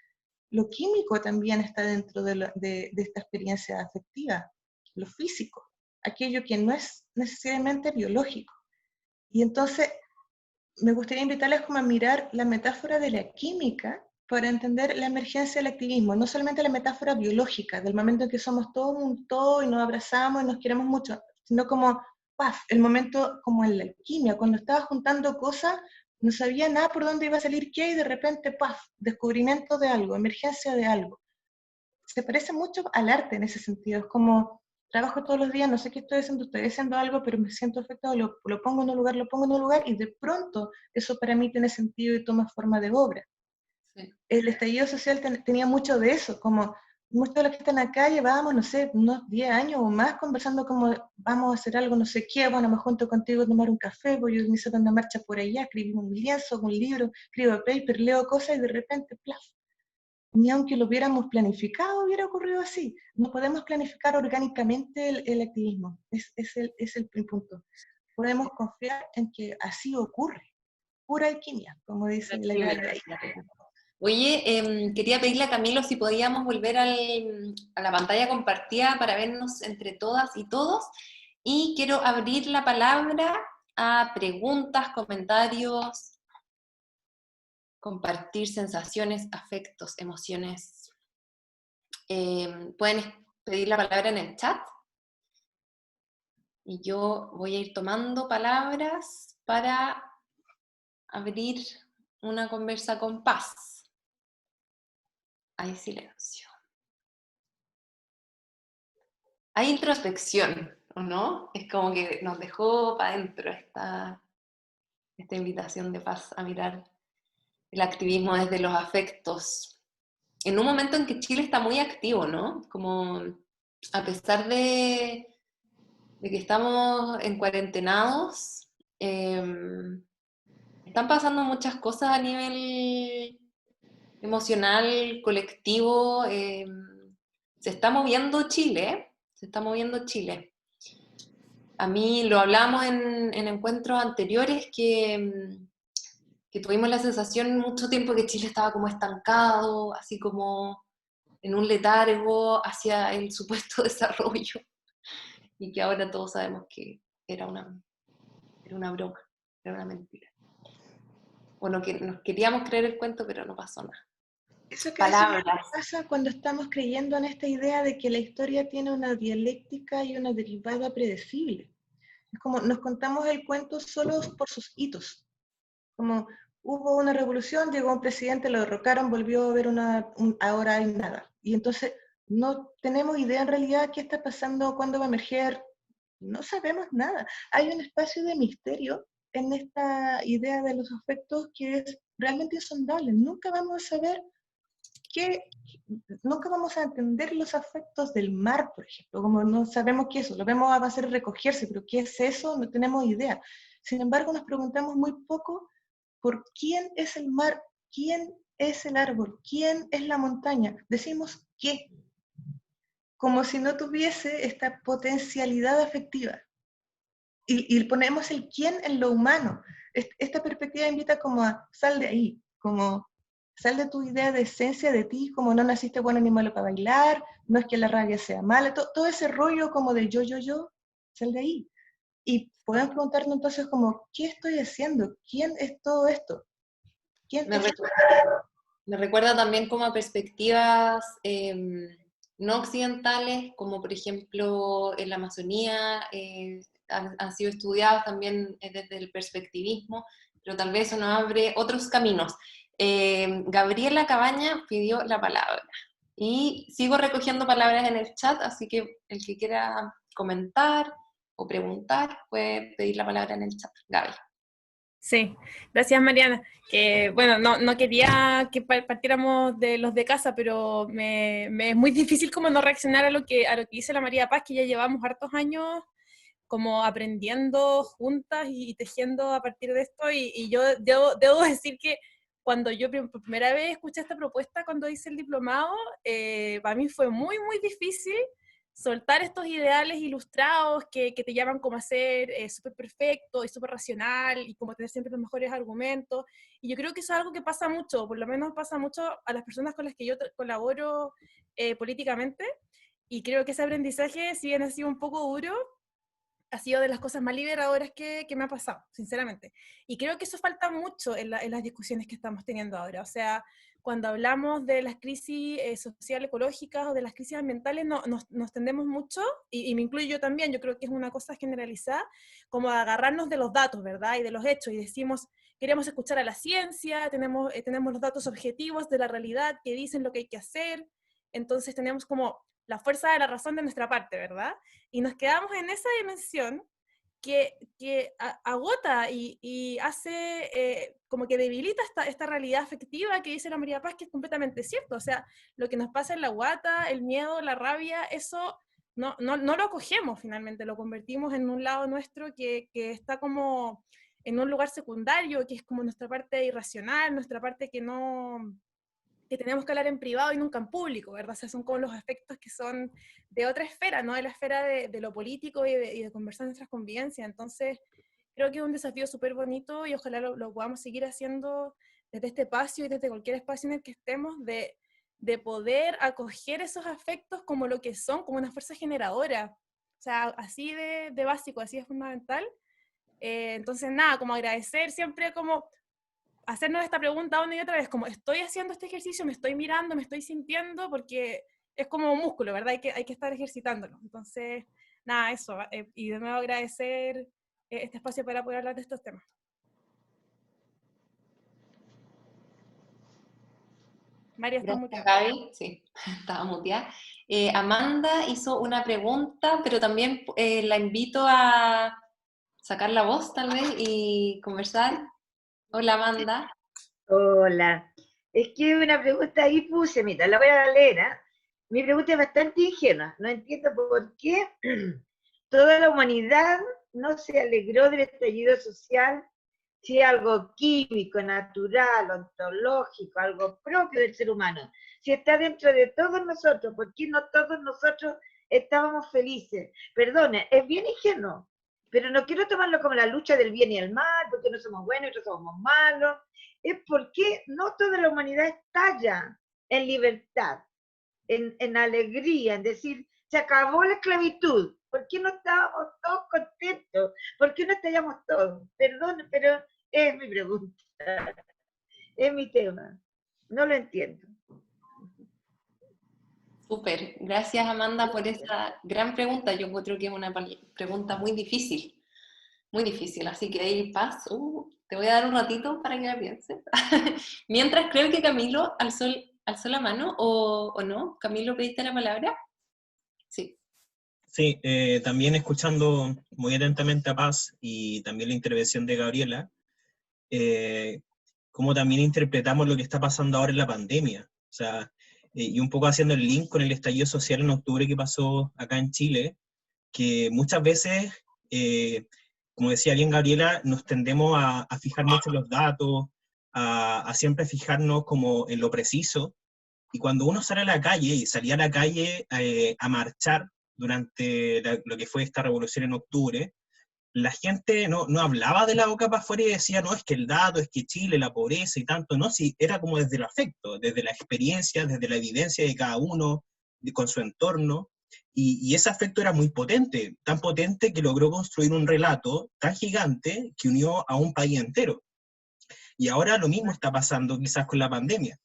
lo químico también está dentro de esta experiencia afectiva, lo físico, aquello que no es necesariamente biológico. Y entonces me gustaría invitarles como a mirar la metáfora de la química para entender la emergencia del activismo, no solamente la metáfora biológica, del momento en que somos todo un todo y nos abrazamos y nos queremos mucho, sino como, ¡paf!, el momento como en la alquimia, cuando estaba juntando cosas, no sabía nada por dónde iba a salir qué, y de repente, ¡paf!, descubrimiento de algo, emergencia de algo. Se parece mucho al arte en ese sentido, es como, trabajo todos los días, no sé qué estoy haciendo algo, pero me siento afectado, lo pongo en un lugar, lo pongo en un lugar, y de pronto eso para mí tiene sentido y toma forma de obra. Sí. El estallido social tenía mucho de eso, como muchos de los que están acá llevábamos, no sé, unos 10 años o más conversando como vamos a hacer algo, no sé qué, bueno, me junto contigo a tomar un café, voy a organizar una marcha por allá, escribo un lienzo, un libro, escribo paper, leo cosas y de repente, plaf, ni aunque lo hubiéramos planificado hubiera ocurrido así. No podemos planificar orgánicamente el activismo, es el punto. Podemos confiar en que así ocurre, pura alquimia, como dice la idea de ahí. Oye, quería pedirle a Camilo si podíamos volver a la pantalla compartida para vernos entre todas y todos. Y quiero abrir la palabra a preguntas, comentarios, compartir sensaciones, afectos, emociones. Pueden pedir la palabra en el chat y yo voy a ir tomando palabras para abrir una conversa con paz. Hay silencio. Hay introspección, ¿o no? Es como que nos dejó para adentro esta invitación de paz a mirar el activismo desde los afectos. En un momento en que Chile está muy activo, ¿no? Como a pesar de que estamos en cuarentenados, están pasando muchas cosas a nivel emocional, colectivo. Se está moviendo Chile, se está moviendo Chile. A mí lo hablamos en encuentros anteriores que tuvimos la sensación mucho tiempo que Chile estaba como estancado, así como en un letargo hacia el supuesto desarrollo, y que ahora todos sabemos que era una broma, era una mentira. Bueno, que nos queríamos creer el cuento, pero no pasó nada. Eso que Palabras. pasa cuando estamos creyendo en esta idea de que la historia tiene una dialéctica y una derivada predecible. Es como nos contamos el cuento solo por sus hitos. Como hubo una revolución, llegó un presidente, lo derrocaron, volvió a haber ahora hay nada. Y entonces no tenemos idea en realidad qué está pasando, cuándo va a emerger, no sabemos nada. Hay un espacio de misterio en esta idea de los afectos que es realmente insondable. Nunca vamos a saber nunca vamos a entender los afectos del mar, por ejemplo, como no sabemos qué es eso, lo vemos a hacer recogerse, pero qué es eso, no tenemos idea. Sin embargo, nos preguntamos muy poco por quién es el mar, quién es el árbol, quién es la montaña. Decimos qué, como si no tuviese esta potencialidad afectiva. Y ponemos el quién en lo humano. Esta perspectiva invita como a sal de ahí, como sal de tu idea de esencia de ti, como no naciste bueno ni malo para bailar, no es que la rabia sea mala, todo ese rollo como de yo, sal de ahí. Y podemos preguntarnos entonces como, ¿qué estoy haciendo? ¿Quién es todo esto? ¿Quién es Me recuerda también como a perspectivas no occidentales, como por ejemplo en la Amazonía, han sido estudiados también desde el perspectivismo, pero tal vez eso nos abre otros caminos. Gabriela Cabaña pidió la palabra y sigo recogiendo palabras en el chat, así que el que quiera comentar, o preguntar, puede pedir la palabra en el chat. Gaby. Sí, gracias Mariana. Que bueno, no quería que partiéramos de los de casa, pero me es muy difícil como no reaccionar a lo que dice la María Paz, que ya llevamos hartos años como aprendiendo juntas y tejiendo a partir de esto, y yo debo decir que cuando yo por primera vez escuché esta propuesta, cuando hice el diplomado, para mí fue muy, muy difícil soltar estos ideales ilustrados que te llaman como a ser súper perfecto y súper racional y como tener siempre los mejores argumentos. Y yo creo que eso es algo que pasa mucho, por lo menos pasa mucho a las personas con las que yo colaboro políticamente, y creo que ese aprendizaje, si bien ha sido un poco duro, ha sido de las cosas más liberadoras que me ha pasado, sinceramente. Y creo que eso falta mucho en las discusiones que estamos teniendo ahora. O sea, cuando hablamos de las crisis sociales, ecológicas o de las crisis ambientales, nos tendemos mucho, y me incluyo yo también, yo creo que es una cosa generalizada, como a agarrarnos de los datos, ¿verdad? Y de los hechos, y decimos, queremos escuchar a la ciencia, tenemos los datos objetivos de la realidad que dicen lo que hay que hacer, entonces tenemos como la fuerza de la razón de nuestra parte, ¿verdad? Y nos quedamos en esa dimensión que agota y hace como que debilita esta realidad afectiva que dice la María Paz, que es completamente cierto. O sea, lo que nos pasa en la guata, el miedo, la rabia, eso no lo acogemos finalmente, lo convertimos en un lado nuestro que está como en un lugar secundario, que es como nuestra parte irracional, nuestra parte que tenemos que hablar en privado y nunca en público, ¿verdad? O sea, son como los aspectos que son de otra esfera, ¿no? De la esfera de lo político y de conversar nuestras convivencias. Entonces, creo que es un desafío súper bonito y ojalá lo podamos seguir haciendo desde este espacio y desde cualquier espacio en el que estemos, de poder acoger esos afectos como lo que son, como una fuerza generadora. O sea, así de básico, así de fundamental. Entonces, nada, como agradecer siempre como hacernos esta pregunta una y otra vez, como estoy haciendo este ejercicio, me estoy mirando, me estoy sintiendo, porque es como un músculo, ¿verdad? Hay que estar ejercitándolo. Entonces, nada, eso. Y de nuevo agradecer este espacio para poder hablar de estos temas. María, está Gracias, muteada. Gaby. Sí, estaba muteada. Amanda hizo una pregunta, pero también la invito a sacar la voz, tal vez, y conversar. Hola, Amanda. Hola. Es que una pregunta ahí puse, mira, la voy a leer, ¿eh? Mi pregunta es bastante ingenua. No entiendo por qué toda la humanidad no se alegró del estallido social, si es algo químico, natural, ontológico, algo propio del ser humano. Si está dentro de todos nosotros, ¿por qué no todos nosotros estábamos felices? Perdone, es bien ingenuo, pero no quiero tomarlo como la lucha del bien y el mal, porque no somos buenos y otros somos malos. Es porque no toda la humanidad estalla en libertad, en alegría, en decir, se acabó la esclavitud. ¿Por qué no estábamos todos contentos? ¿Por qué no estallamos todos? Perdón, pero es mi pregunta, es mi tema. No lo entiendo. Súper. Gracias, Amanda, por esa gran pregunta. Yo creo que es una pregunta muy difícil. Muy difícil, así que ahí Paz, te voy a dar un ratito para que la pienses. Mientras creo que Camilo alzó la mano, o no. Camilo, ¿pediste la palabra? Sí. Sí, también escuchando muy atentamente a Paz y también la intervención de Gabriela, cómo también interpretamos lo que está pasando ahora en la pandemia. O sea, y un poco haciendo el link con el estallido social en octubre que pasó acá en Chile, que muchas veces, como decía bien Gabriela, nos tendemos a fijar mucho en los datos, a siempre fijarnos como en lo preciso, y cuando uno sale a la calle, y salía a la calle a marchar durante lo que fue esta revolución en octubre, la gente no hablaba de la boca para afuera y decía, no, es que el dato, es que Chile, la pobreza y tanto, no, sí, era como desde el afecto, desde la experiencia, desde la evidencia de cada uno, con su entorno, y ese afecto era muy potente, tan potente que logró construir un relato tan gigante que unió a un país entero. Y ahora lo mismo está pasando quizás con la pandemia.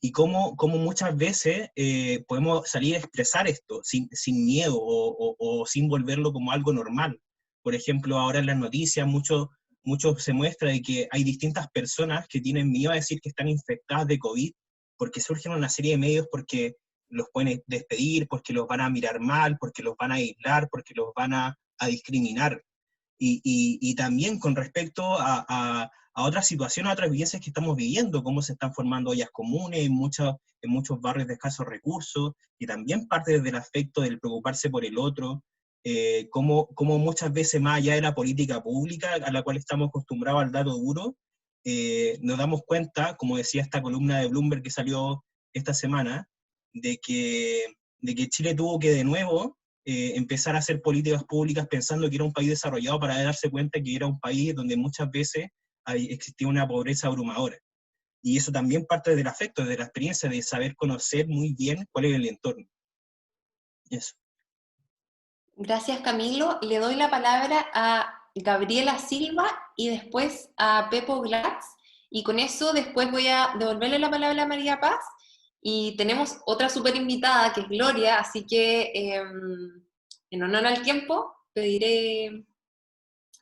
Y cómo muchas veces podemos salir a expresar esto sin miedo o sin volverlo como algo normal. Por ejemplo, ahora en las noticias mucho se muestra de que hay distintas personas que tienen miedo a decir que están infectadas de COVID porque surgen una serie de medios porque los pueden despedir, porque los van a mirar mal, porque los van a aislar, porque los van a discriminar. Y también con respecto a otras situaciones, a otras vivencias que estamos viviendo, cómo se están formando ollas comunes en muchos barrios de escasos recursos, y también parte del afecto del preocuparse por el otro, cómo muchas veces más allá de la política pública, a la cual estamos acostumbrados al dato duro, nos damos cuenta, como decía esta columna de Bloomberg que salió esta semana, de que Chile tuvo que de nuevo empezar a hacer políticas públicas pensando que era un país desarrollado, para darse cuenta que era un país donde muchas veces existía una pobreza abrumadora. Y eso también parte del afecto, de la experiencia, de saber conocer muy bien cuál es el entorno. Eso. Gracias, Camilo. Le doy la palabra a Gabriela Silva y después a Pepo Glatz, y con eso después voy a devolverle la palabra a María Paz, y tenemos otra súper invitada que es Gloria, así que en honor al tiempo pediré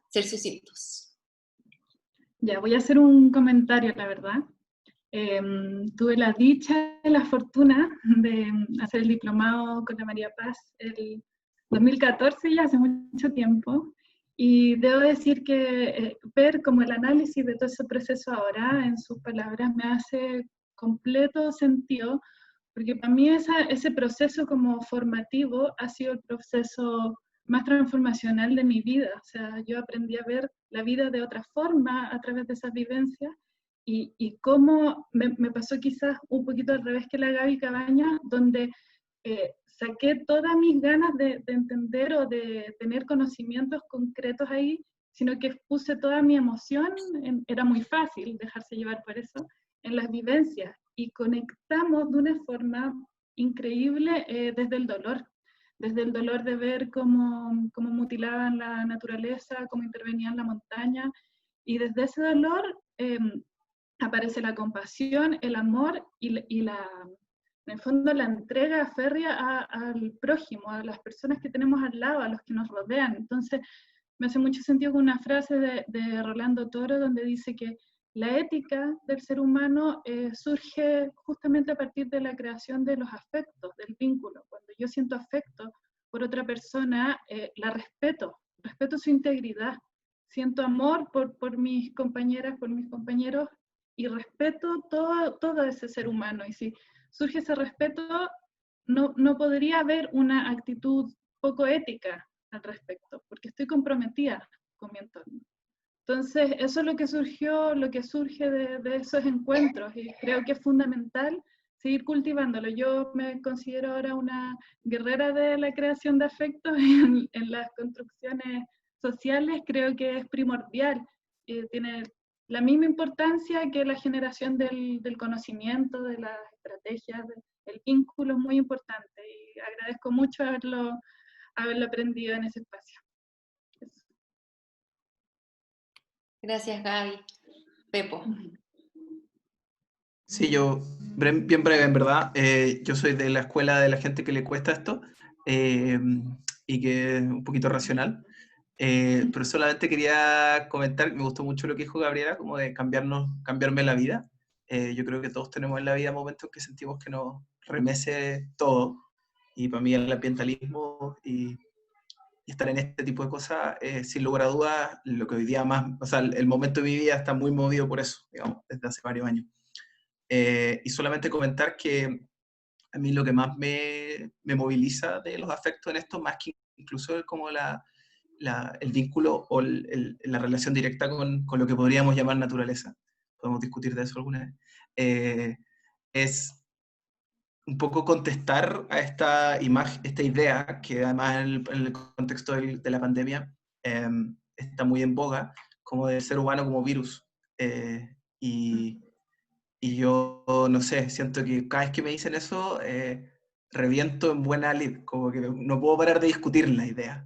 ser sucintos. Ya, voy a hacer un comentario, la verdad. Tuve la dicha y la fortuna de hacer el diplomado con la María Paz el 2014, ya hace mucho tiempo, y debo decir que ver como el análisis de todo ese proceso ahora en sus palabras me hace completo sentido, porque para mí ese proceso como formativo ha sido el proceso más transformacional de mi vida. O sea, yo aprendí a ver la vida de otra forma a través de esas vivencias, y cómo me pasó quizás un poquito al revés que la Gaby Cabañas, donde saqué todas mis ganas de entender o de tener conocimientos concretos ahí, sino que puse toda mi emoción, era muy fácil dejarse llevar por eso, en las vivencias, y conectamos de una forma increíble desde el dolor de ver cómo mutilaban la naturaleza, cómo intervenían la montaña, y desde ese dolor aparece la compasión, el amor en el fondo la entrega férrea al prójimo, a las personas que tenemos al lado, a los que nos rodean. Entonces, me hace mucho sentido con una frase de Rolando Toro, donde dice que la ética del ser humano surge justamente a partir de la creación de los afectos, del vínculo. Cuando yo siento afecto por otra persona, la respeto su integridad, siento amor por mis compañeras, por mis compañeros, y respeto todo ese ser humano. Y si surge ese respeto, no podría haber una actitud poco ética al respecto, porque estoy comprometida con mi entorno. Entonces, eso es lo que surge de esos encuentros, y creo que es fundamental seguir cultivándolo. Yo me considero ahora una guerrera de la creación de afectos en las construcciones sociales. Creo que es primordial, tiene la misma importancia que la generación del conocimiento, de las estrategias, el vínculo es muy importante, y agradezco mucho haberlo aprendido en ese espacio. Eso. Gracias, Gaby. Pepo. Sí, yo, bien breve, en verdad. Yo soy de la escuela de la gente que le cuesta esto, y que es un poquito racional. Pero solamente quería comentar, me gustó mucho lo que dijo Gabriela, como de cambiarme la vida. Yo creo que todos tenemos en la vida momentos que sentimos que nos remece todo, y para mí el ambientalismo y estar en este tipo de cosas, sin lugar a dudas, lo que hoy día más, o sea, el momento de mi vida está muy movido por eso, digamos, desde hace varios años. Y solamente comentar que a mí lo que más me moviliza de los afectos en esto, más que incluso es como el vínculo o la relación directa con lo que podríamos llamar naturaleza, podemos discutir de eso alguna vez, es un poco contestar a esta idea que además en el contexto de la pandemia está muy en boga, como del ser humano como virus. Y yo, no sé, siento que cada vez que me dicen eso, reviento en buena lid, como que no puedo parar de discutir la idea.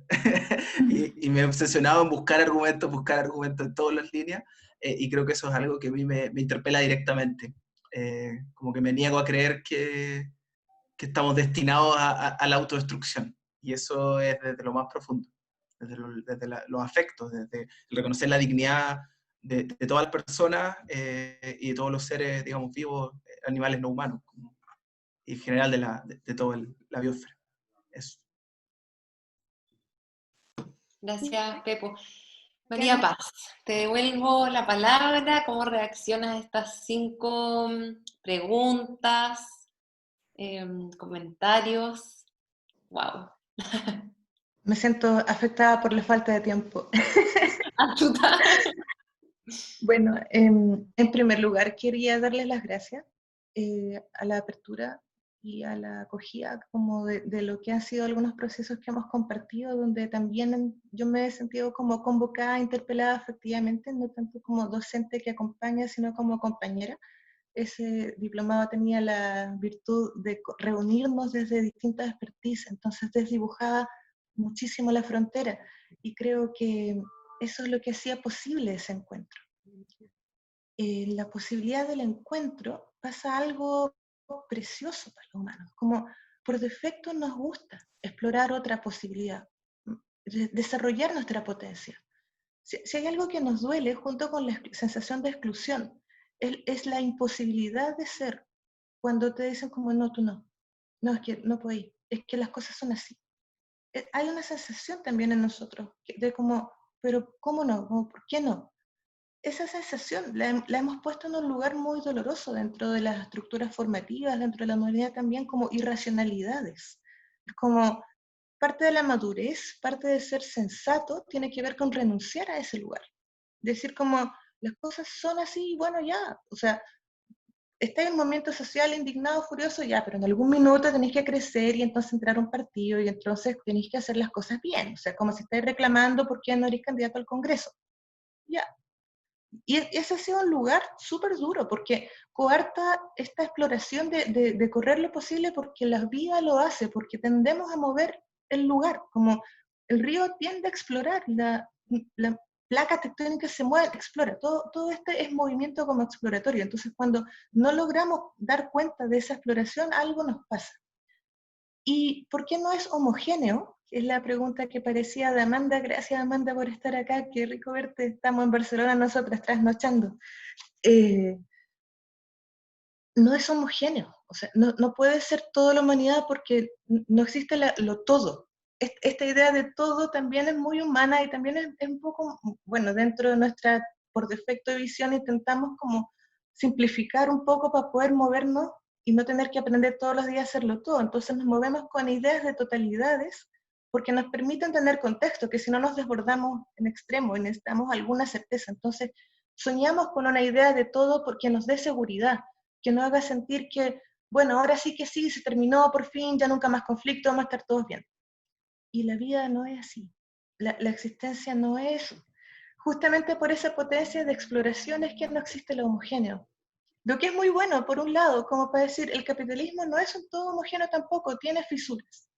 y me he obsesionado en buscar argumentos en todas las líneas, y creo que eso es algo que a mí me interpela directamente. Como que me niego a creer que estamos destinados a la autodestrucción, y eso es desde lo más profundo, desde los afectos, desde el reconocer la dignidad de todas las personas, y de todos los seres, digamos, vivos, animales no humanos. y en general de toda la biosfera. Eso. Gracias, Pepo. María Paz, te devuelvo la palabra. ¿Cómo reaccionas a estas 5 preguntas, comentarios? ¡Wow! Me siento afectada por la falta de tiempo. Bueno, en primer lugar quería darles las gracias a la apertura y a la acogida como de lo que han sido algunos procesos que hemos compartido, donde también yo me he sentido como convocada, interpelada efectivamente, no tanto como docente que acompaña, sino como compañera. Ese diplomado tenía la virtud de reunirnos desde distintas expertise, entonces desdibujaba muchísimo la frontera, y creo que eso es lo que hacía posible ese encuentro. La posibilidad del encuentro pasa algo precioso para los humanos, como por defecto nos gusta explorar otra posibilidad, desarrollar nuestra potencia. Si hay algo que nos duele junto con la sensación de exclusión, es la imposibilidad de ser, cuando te dicen como no, tú no, no, es que no podéis, es que las cosas son así. Hay una sensación también en nosotros de como, pero ¿cómo no? Como, ¿por qué no? Esa sensación la hemos puesto en un lugar muy doloroso dentro de las estructuras formativas, dentro de la modernidad también, como irracionalidades. Es como parte de la madurez, parte de ser sensato, tiene que ver con renunciar a ese lugar. Decir como, las cosas son así, y bueno, ya, o sea, está en un momento social indignado, furioso, ya, pero en algún minuto tenéis que crecer y entonces entrar a un partido y entonces tenéis que hacer las cosas bien. O sea, como si estáis reclamando por qué no eres candidato al Congreso. Ya. Y ese ha sido un lugar súper duro, porque coarta esta exploración de correr lo posible porque la vida lo hace, porque tendemos a mover el lugar, como el río tiende a explorar, la placa tectónica se mueve, explora, todo este es movimiento como exploratorio, entonces cuando no logramos dar cuenta de esa exploración, algo nos pasa. ¿Y por qué no es homogéneo? Es la pregunta que parecía de Amanda. Gracias, Amanda, por estar acá. Qué rico verte. Estamos en Barcelona nosotras trasnochando. No es homogéneo. O sea, no puede ser toda la humanidad porque no existe lo todo. Esta idea de todo también es muy humana y también es un poco, bueno, dentro de nuestra, por defecto de visión, intentamos como simplificar un poco para poder movernos y no tener que aprender todos los días a hacerlo todo. Entonces nos movemos con ideas de totalidades porque nos permiten tener contexto, que si no nos desbordamos en extremo y necesitamos alguna certeza. Entonces soñamos con una idea de todo porque nos dé seguridad, que nos haga sentir que, bueno, ahora sí que sí, se terminó por fin, ya nunca más conflicto, vamos a estar todos bien. Y la vida no es así. La existencia no es. Justamente por esa potencia de exploración es que no existe lo homogéneo. Lo que es muy bueno, por un lado, como para decir, el capitalismo no es un todo homogéneo tampoco, tiene fisuras.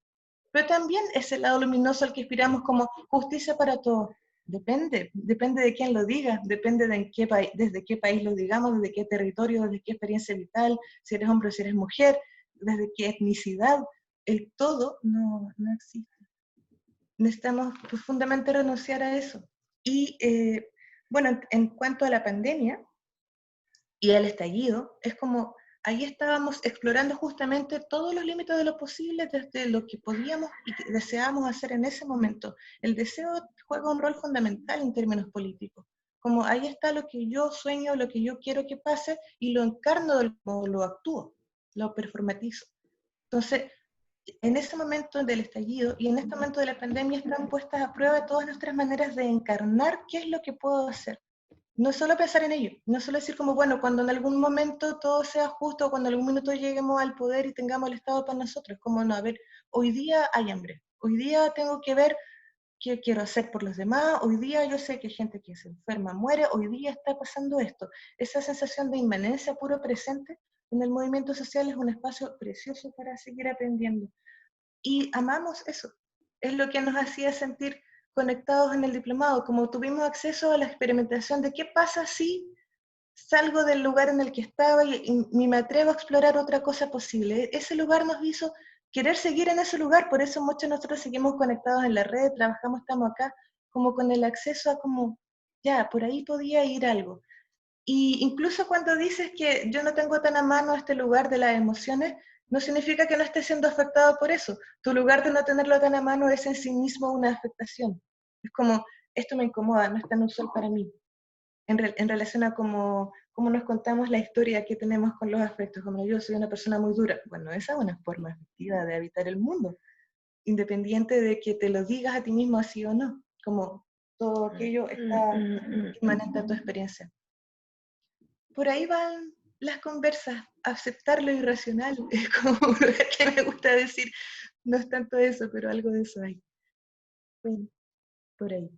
Pero también es el lado luminoso al que aspiramos como justicia para todos. Depende de quién lo diga, depende de desde qué país lo digamos, desde qué territorio, desde qué experiencia vital, si eres hombre o si eres mujer, desde qué etnicidad. El todo no existe. Necesitamos profundamente renunciar a eso. Y bueno, en cuanto a la pandemia y al estallido, es como ahí estábamos explorando justamente todos los límites de lo posible desde lo que podíamos y que deseábamos hacer en ese momento. El deseo juega un rol fundamental en términos políticos. Como ahí está lo que yo sueño, lo que yo quiero que pase, y lo encarno del modo, lo actúo, lo performatizo. Entonces, en ese momento del estallido y en este momento de la pandemia están puestas a prueba todas nuestras maneras de encarnar qué es lo que puedo hacer. No solo pensar en ello, no solo decir como, bueno, cuando en algún momento todo sea justo, cuando en algún minuto lleguemos al poder y tengamos el Estado para nosotros, como no, a ver, hoy día hay hambre, hoy día tengo que ver qué quiero hacer por los demás, hoy día yo sé que hay gente que se enferma, muere, hoy día está pasando esto. Esa sensación de inmanencia puro presente en el movimiento social es un espacio precioso para seguir aprendiendo. Y amamos eso. Es lo que nos hacía sentir conectados en el diplomado, como tuvimos acceso a la experimentación de qué pasa si salgo del lugar en el que estaba y me atrevo a explorar otra cosa posible. Ese lugar nos hizo querer seguir en ese lugar, por eso muchos de nosotros seguimos conectados en la red, trabajamos, estamos acá, como con el acceso a como, ya, por ahí podía ir algo. Y incluso cuando dices que yo no tengo tan a mano este lugar de las emociones, no significa que no estés siendo afectado por eso. Tu lugar de no tenerlo tan a mano es en sí mismo una afectación. Es como, esto me incomoda, no es tan usual para mí. En relación a cómo nos contamos la historia que tenemos con los afectos, como yo soy una persona muy dura. Bueno, esa es una forma efectiva de habitar el mundo, independiente de que te lo digas a ti mismo así o no, como todo aquello está inmanente a tu experiencia. Por ahí van las conversas, aceptar lo irracional, es como lo que me gusta decir, no es tanto eso, pero algo de eso hay. Bueno, por ahí.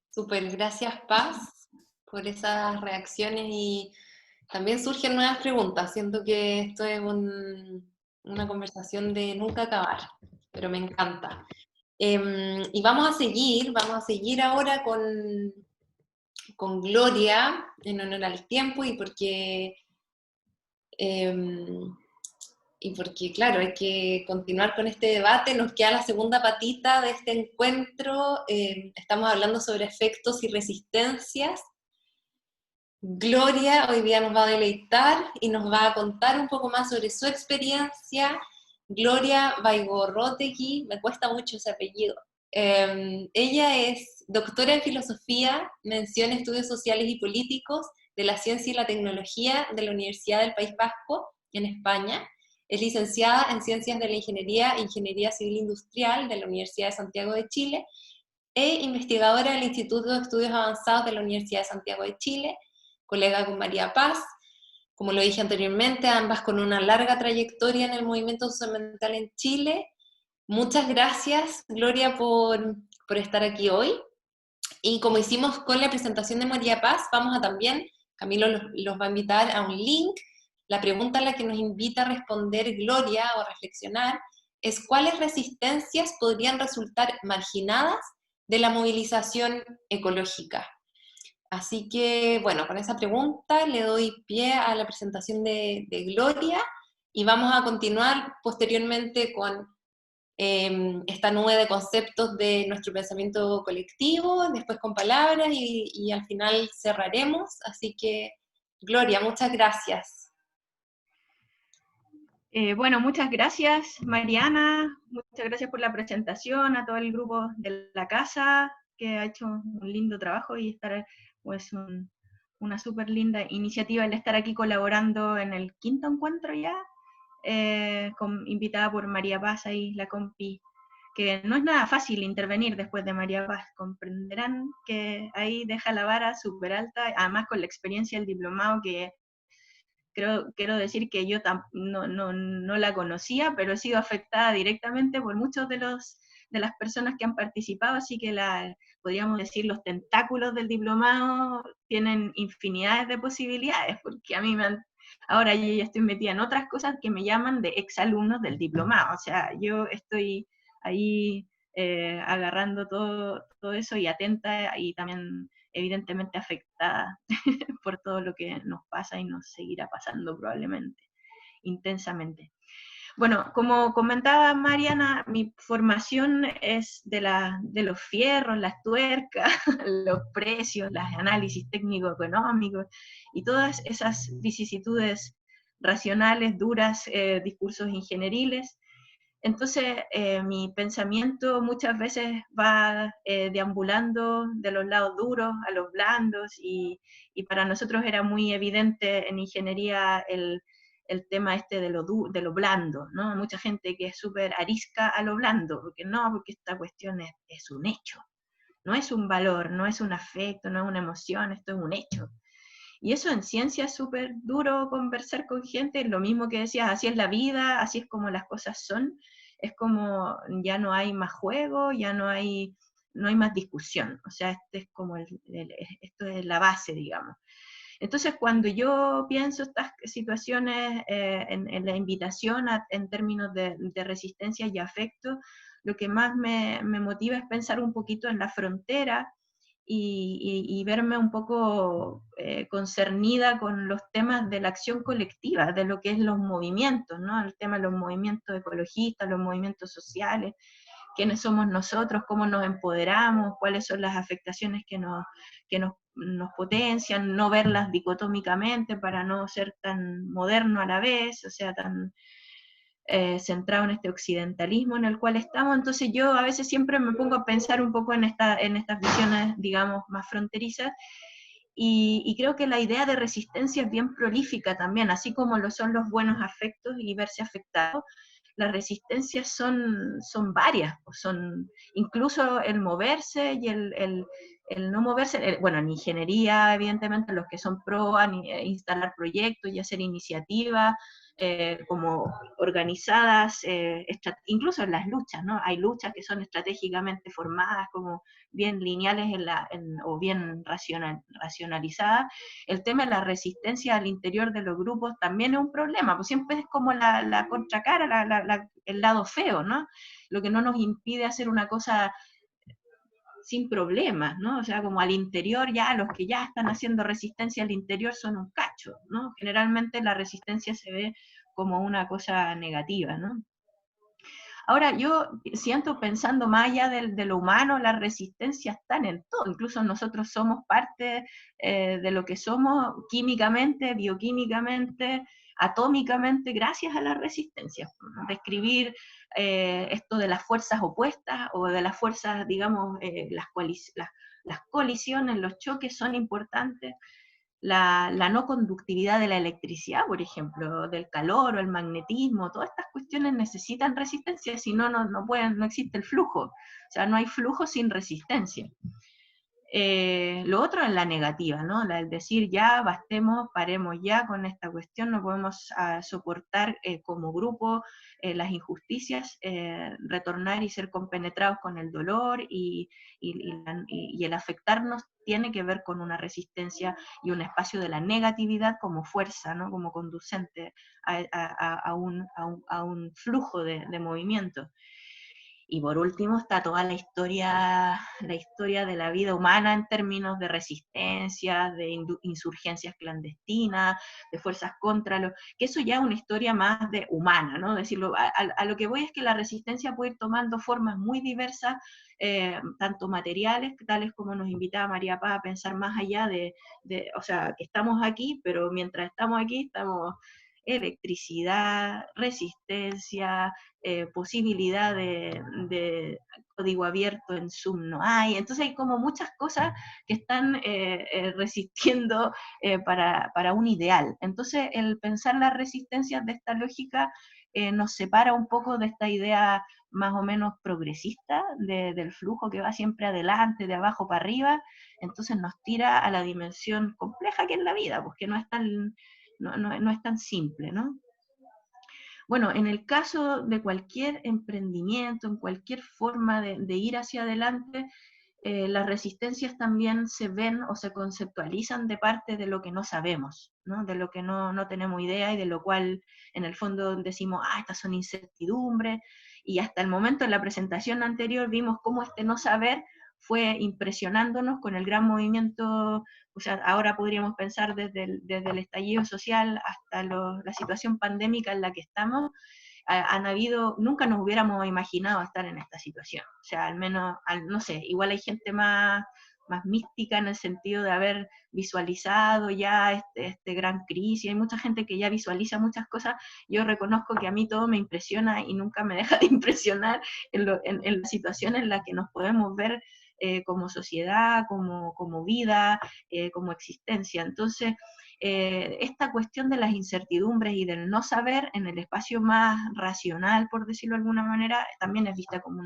Súper, gracias Paz por esas reacciones y también surgen nuevas preguntas. Siento que esto es una conversación de nunca acabar, pero me encanta. Y vamos a seguir ahora con Gloria, en honor al tiempo y porque, claro, hay que continuar con este debate. Nos queda la segunda patita de este encuentro. Estamos hablando sobre efectos y resistencias. Gloria hoy día nos va a deleitar y nos va a contar un poco más sobre su experiencia. Gloria Baigorrotegui, me cuesta mucho ese apellido. Ella es doctora en filosofía, mención estudios sociales y políticos de la ciencia y la tecnología de la Universidad del País Vasco, en España. Es licenciada en Ciencias de la Ingeniería e Ingeniería Civil Industrial de la Universidad de Santiago de Chile e investigadora del Instituto de Estudios Avanzados de la Universidad de Santiago de Chile, colega con María Paz, como lo dije anteriormente, ambas con una larga trayectoria en el movimiento socioambiental en Chile. Muchas gracias, Gloria, por estar aquí hoy. Y como hicimos con la presentación de María Paz, vamos a también, Camilo los va a invitar a un link. La pregunta a la que nos invita a responder Gloria o a reflexionar es ¿cuáles resistencias podrían resultar marginadas de la movilización ecológica? Así que, bueno, con esa pregunta le doy pie a la presentación de Gloria y vamos a continuar posteriormente con esta nube de conceptos de nuestro pensamiento colectivo, después con palabras y al final cerraremos. Así que, Gloria, muchas gracias. Bueno, muchas gracias, Mariana. Muchas gracias por la presentación, a todo el grupo de la casa que ha hecho un lindo trabajo y estar, pues, una súper linda iniciativa el estar aquí colaborando en el 5º encuentro ya, invitada por María Paz y la compi, que no es nada fácil intervenir después de María Paz. Comprenderán que ahí deja la vara súper alta, además con la experiencia del diplomado que quiero decir que yo no la conocía, pero he sido afectada directamente por muchos de las personas que han participado, así que podríamos decir los tentáculos del diplomado tienen infinidades de posibilidades, porque a mí ahora yo ya estoy metida en otras cosas que me llaman de exalumnos del diplomado, o sea, yo estoy ahí agarrando todo eso y atenta y también evidentemente afectada por todo lo que nos pasa y nos seguirá pasando probablemente, intensamente. Bueno, como comentaba Mariana, mi formación es de los fierros, las tuercas, los precios, los análisis técnico-económicos y todas esas vicisitudes racionales, duras, discursos ingenieriles. Entonces, mi pensamiento muchas veces va deambulando de los lados duros a los blandos y para nosotros era muy evidente en ingeniería el tema este de lo blando, ¿no? Mucha gente que es súper arisca a lo blando, porque esta cuestión es un hecho, no es un valor, no es un afecto, no es una emoción, esto es un hecho. Y eso en ciencia es súper duro conversar con gente, lo mismo que decías, así es la vida, así es como las cosas son, es como ya no hay más juego, ya no hay más discusión, o sea, esto es la base, digamos. Entonces, cuando yo pienso estas situaciones en la invitación en términos de resistencia y afecto, lo que más me motiva es pensar un poquito en la frontera, y verme un poco concernida con los temas de la acción colectiva, de lo que es los movimientos, ¿no? El tema de los movimientos ecologistas, los movimientos sociales, quiénes somos nosotros, cómo nos empoderamos, cuáles son las afectaciones que nos potencian, no verlas dicotómicamente para no ser tan moderno a la vez, o sea, tan centrado en este occidentalismo en el cual estamos. Entonces yo a veces siempre me pongo a pensar un poco en estas visiones, digamos, más fronterizas, y creo que la idea de resistencia es bien prolífica también, así como lo son los buenos afectos y verse afectado. Las resistencias son varias, son incluso el moverse y el no moverse, bueno, en ingeniería, evidentemente, los que son pro a instalar proyectos y hacer iniciativas, como organizadas, incluso en las luchas, ¿no? Hay luchas que son estratégicamente formadas, como bien lineales o bien racionalizadas. El tema de la resistencia al interior de los grupos también es un problema, pues siempre es como la contracara, el lado feo, ¿no? Lo que no nos impide hacer una cosa sin problemas, ¿no? O sea, como al interior, ya los que ya están haciendo resistencia al interior son un cacho, ¿no? Generalmente la resistencia se ve como una cosa negativa, ¿no? Ahora, yo siento, pensando más allá de lo humano, las resistencias están en todo, incluso nosotros somos parte de lo que somos químicamente, bioquímicamente, atómicamente, gracias a las resistencias. Describir esto de las fuerzas opuestas o de las fuerzas, digamos, las colisiones, los choques son importantes. La no conductividad de la electricidad, por ejemplo, del calor o el magnetismo, todas estas cuestiones necesitan resistencia, si no, no existe el flujo. O sea, no hay flujo sin resistencia. Lo otro es la negativa, ¿no? El decir ya, bastemos, paremos ya con esta cuestión, no podemos soportar como grupo las injusticias, retornar y ser compenetrados con el dolor y el afectarnos tiene que ver con una resistencia y un espacio de la negatividad como fuerza, ¿no? Como conducente a un flujo de movimiento. Y por último está toda la historia de la vida humana en términos de resistencias, de insurgencias clandestinas, de fuerzas que eso ya es una historia más humana, ¿no? Decirlo, a lo que voy es que la resistencia puede ir tomando formas muy diversas, tanto materiales, tales como nos invitaba María Paz a pensar más allá o sea, que estamos aquí, pero mientras estamos aquí estamos electricidad, resistencia, posibilidad de código abierto en Zoom no hay, entonces hay como muchas cosas que están resistiendo para un ideal. Entonces el pensar las resistencias de esta lógica nos separa un poco de esta idea más o menos progresista del flujo que va siempre adelante, de abajo para arriba, entonces nos tira a la dimensión compleja que es la vida, porque no es tan simple, ¿no? Bueno, en el caso de cualquier emprendimiento, en cualquier forma de ir hacia adelante, las resistencias también se ven o se conceptualizan de parte de lo que no sabemos, ¿no? De lo que no tenemos idea y de lo cual en el fondo decimos, estas son incertidumbres, y hasta el momento en la presentación anterior vimos cómo este no saber fue impresionándonos con el gran movimiento. O sea, ahora podríamos pensar desde el estallido social hasta la situación pandémica en la que estamos, nunca nos hubiéramos imaginado estar en esta situación. O sea, al menos, no sé, igual hay gente más mística en el sentido de haber visualizado ya este gran crisis, hay mucha gente que ya visualiza muchas cosas. Yo reconozco que a mí todo me impresiona y nunca me deja de impresionar en la situación en la que nos podemos ver como sociedad, como vida, como existencia. Entonces, esta cuestión de las incertidumbres y del no saber en el espacio más racional, por decirlo de alguna manera, también es vista como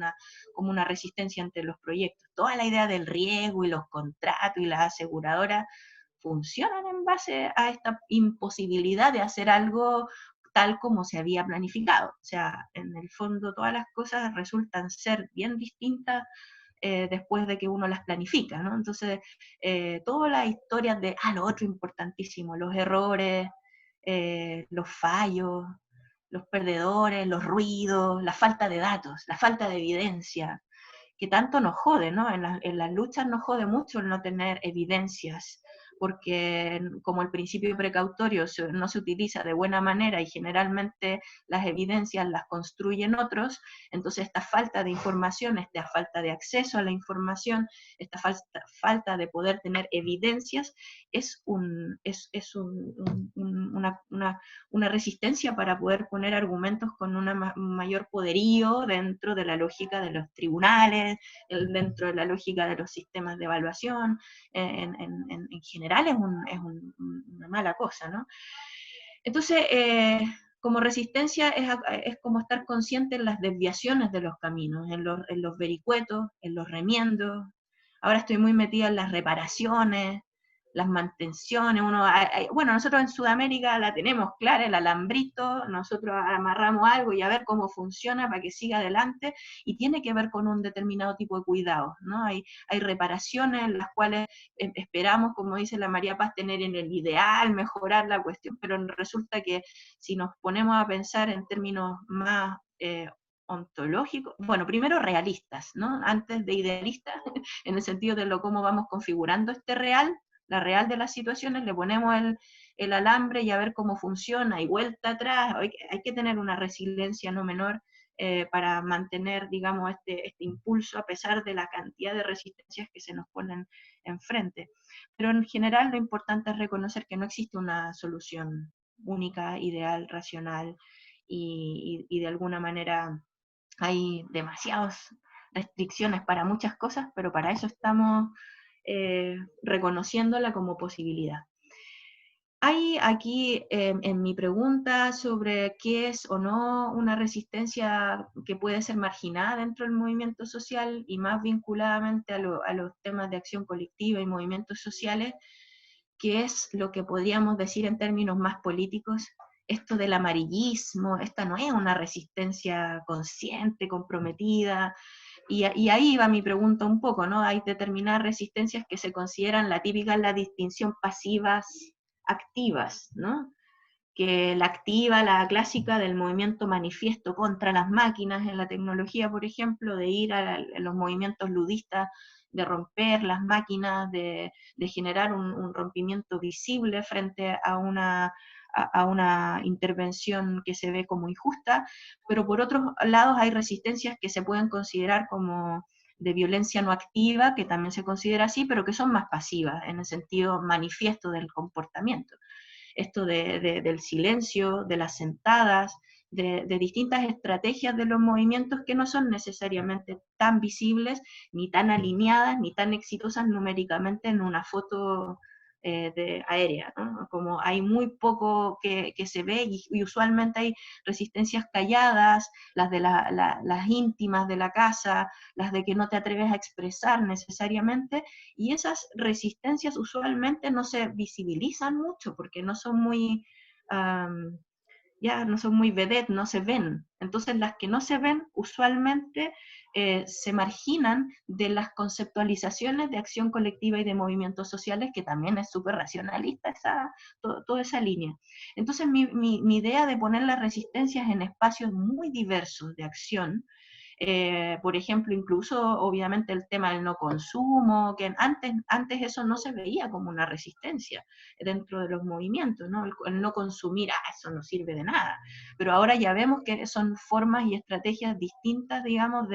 una resistencia ante los proyectos. Toda la idea del riesgo y los contratos y las aseguradoras funcionan en base a esta imposibilidad de hacer algo tal como se había planificado. O sea, en el fondo todas las cosas resultan ser bien distintas después de que uno las planifica, ¿no? Entonces, todas las historias de, lo otro importantísimo, los errores, los fallos, los perdedores, los ruidos, la falta de datos, la falta de evidencia, que tanto nos jode, ¿no? En las luchas nos jode mucho el no tener evidencias porque como el principio precautorio no se utiliza de buena manera y generalmente las evidencias las construyen otros, entonces esta falta de información, esta falta de acceso a la información, esta falta de poder tener evidencias es una resistencia para poder poner argumentos con un mayor poderío dentro de la lógica de los tribunales, dentro de la lógica de los sistemas de evaluación. En general es una mala cosa, ¿no? Entonces, como resistencia es como estar consciente en las desviaciones de los caminos, en los vericuetos, en los remiendos. Ahora estoy muy metida en las reparaciones, las mantenciones. Bueno, nosotros en Sudamérica la tenemos clara, el alambrito, nosotros amarramos algo y a ver cómo funciona para que siga adelante, y tiene que ver con un determinado tipo de cuidados, ¿no? Hay reparaciones en las cuales esperamos, como dice la María Paz, tener en el ideal, mejorar la cuestión, pero resulta que si nos ponemos a pensar en términos más ontológicos, bueno, primero realistas, ¿no? Antes de idealistas, en el sentido de cómo vamos configurando este real, la real de las situaciones, le ponemos el alambre y a ver cómo funciona, y vuelta atrás. Hay que tener una resiliencia no menor para mantener, digamos, este impulso a pesar de la cantidad de resistencias que se nos ponen enfrente. Pero en general lo importante es reconocer que no existe una solución única, ideal, racional, y de alguna manera hay demasiadas restricciones para muchas cosas, pero para eso estamos reconociéndola como posibilidad. Hay aquí en mi pregunta sobre qué es o no una resistencia que puede ser marginada dentro del movimiento social y más vinculadamente a los temas de acción colectiva y movimientos sociales, que es lo que podríamos decir en términos más políticos, esto del amarillismo. Esta no es una resistencia consciente, comprometida. Y ahí va mi pregunta un poco, ¿no? Hay determinadas resistencias que se consideran la típica, la distinción pasivas-activas, ¿no? Que la activa, la clásica del movimiento manifiesto contra las máquinas en la tecnología, por ejemplo, de ir a los movimientos ludistas, de romper las máquinas, de generar un rompimiento visible frente a una intervención que se ve como injusta, pero por otros lados hay resistencias que se pueden considerar como de violencia no activa, que también se considera así, pero que son más pasivas, en el sentido manifiesto del comportamiento. Esto del silencio, de las sentadas, de distintas estrategias de los movimientos que no son necesariamente tan visibles, ni tan alineadas, ni tan exitosas numéricamente en una foto aérea, ¿no? Como hay muy poco que se ve, y usualmente hay resistencias calladas, las de las íntimas de la casa, las de que no te atreves a expresar necesariamente, y esas resistencias usualmente no se visibilizan mucho porque no son muy no son muy vedette, no se ven. Entonces las que no se ven usualmente se marginan de las conceptualizaciones de acción colectiva y de movimientos sociales, que también es súper racionalista toda esa línea. Entonces mi idea de poner las resistencias en espacios muy diversos de acción, por ejemplo, incluso obviamente el tema del no consumo, que antes eso no se veía como una resistencia dentro de los movimientos, ¿no? El no consumir, eso no sirve de nada, pero ahora ya vemos que son formas y estrategias distintas, digamos,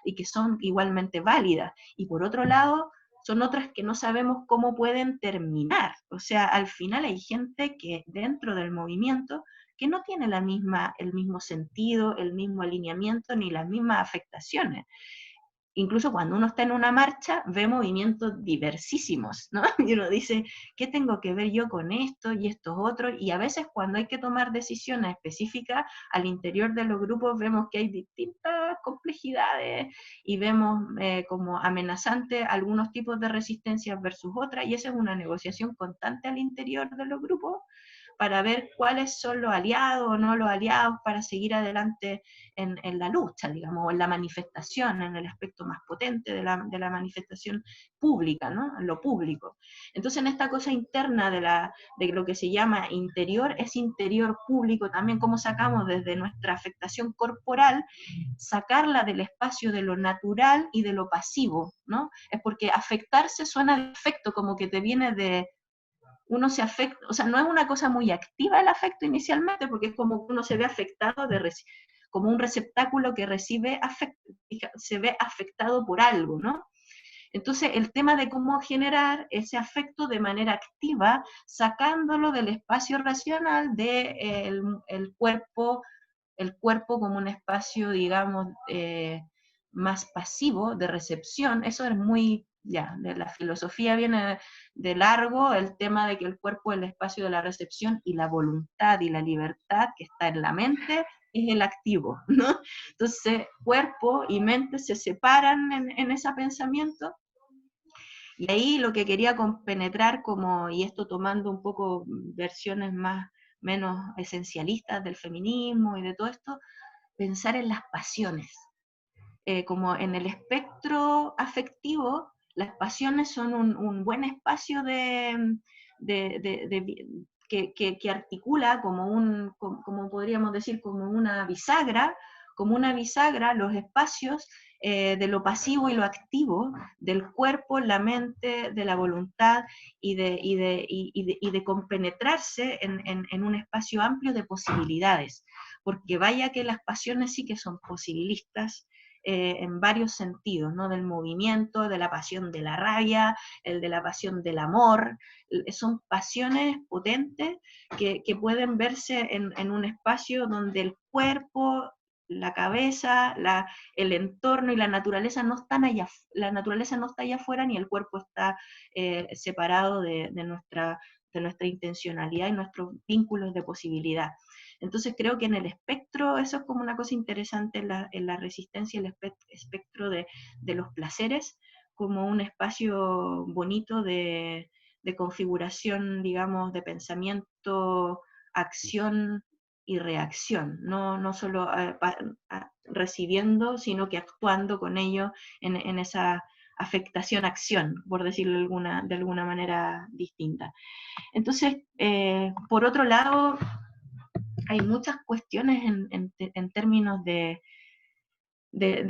y que son igualmente válidas, y por otro lado, son otras que no sabemos cómo pueden terminar. O sea, al final hay gente que dentro del movimiento que no tiene el mismo sentido, el mismo alineamiento, ni las mismas afectaciones. Incluso cuando uno está en una marcha, ve movimientos diversísimos, ¿no? Y uno dice, ¿qué tengo que ver yo con esto y estos otros? Y a veces cuando hay que tomar decisiones específicas al interior de los grupos, vemos que hay distintas complejidades y vemos como amenazantes algunos tipos de resistencias versus otras, y esa es una negociación constante al interior de los grupos, para ver cuáles son los aliados o no los aliados para seguir adelante en la lucha, digamos, o en la manifestación, en el aspecto más potente de la manifestación pública, ¿no? En lo público. Entonces, en esta cosa interna de lo que se llama interior, es interior público también, cómo sacamos desde nuestra afectación corporal, sacarla del espacio de lo natural y de lo pasivo, ¿no? Es porque afectarse suena de afecto, como que te viene uno se afecta, o sea, no es una cosa muy activa el afecto inicialmente, porque es como que uno se ve afectado como un receptáculo que recibe afecto, se ve afectado por algo, ¿no? Entonces, el tema de cómo generar ese afecto de manera activa, sacándolo del espacio racional del el cuerpo como un espacio, digamos, más pasivo de recepción. Eso es muy, ya, de la filosofía viene de largo el tema de que el cuerpo es el espacio de la recepción y la voluntad y la libertad que está en la mente es el activo, ¿no? Entonces, cuerpo y mente se separan en ese pensamiento. Y ahí lo que quería compenetrar, y esto tomando un poco versiones menos esencialistas del feminismo y de todo esto, pensar en las pasiones. Como en el espectro afectivo, las pasiones son un buen espacio que articula como podríamos decir, como una bisagra los espacios de lo pasivo y lo activo, del cuerpo, la mente, de la voluntad y de compenetrarse en un espacio amplio de posibilidades, porque vaya que las pasiones sí que son posibilistas, en varios sentidos, ¿no? Del movimiento, de la pasión de la rabia, de la pasión del amor. Son pasiones potentes que pueden verse en un espacio donde el cuerpo, la cabeza, el entorno y la naturaleza no están allá, la naturaleza no está allá afuera, ni el cuerpo está separado de nuestra intencionalidad y nuestros vínculos de posibilidad. Entonces creo que en el espectro, eso es como una cosa interesante en la resistencia, el espectro de los placeres, como un espacio bonito de configuración, digamos, de pensamiento, acción y reacción, no solo recibiendo, sino que actuando con ello en esa afectación-acción, por decirlo de alguna manera distinta. Entonces, por otro lado, hay muchas cuestiones en términos de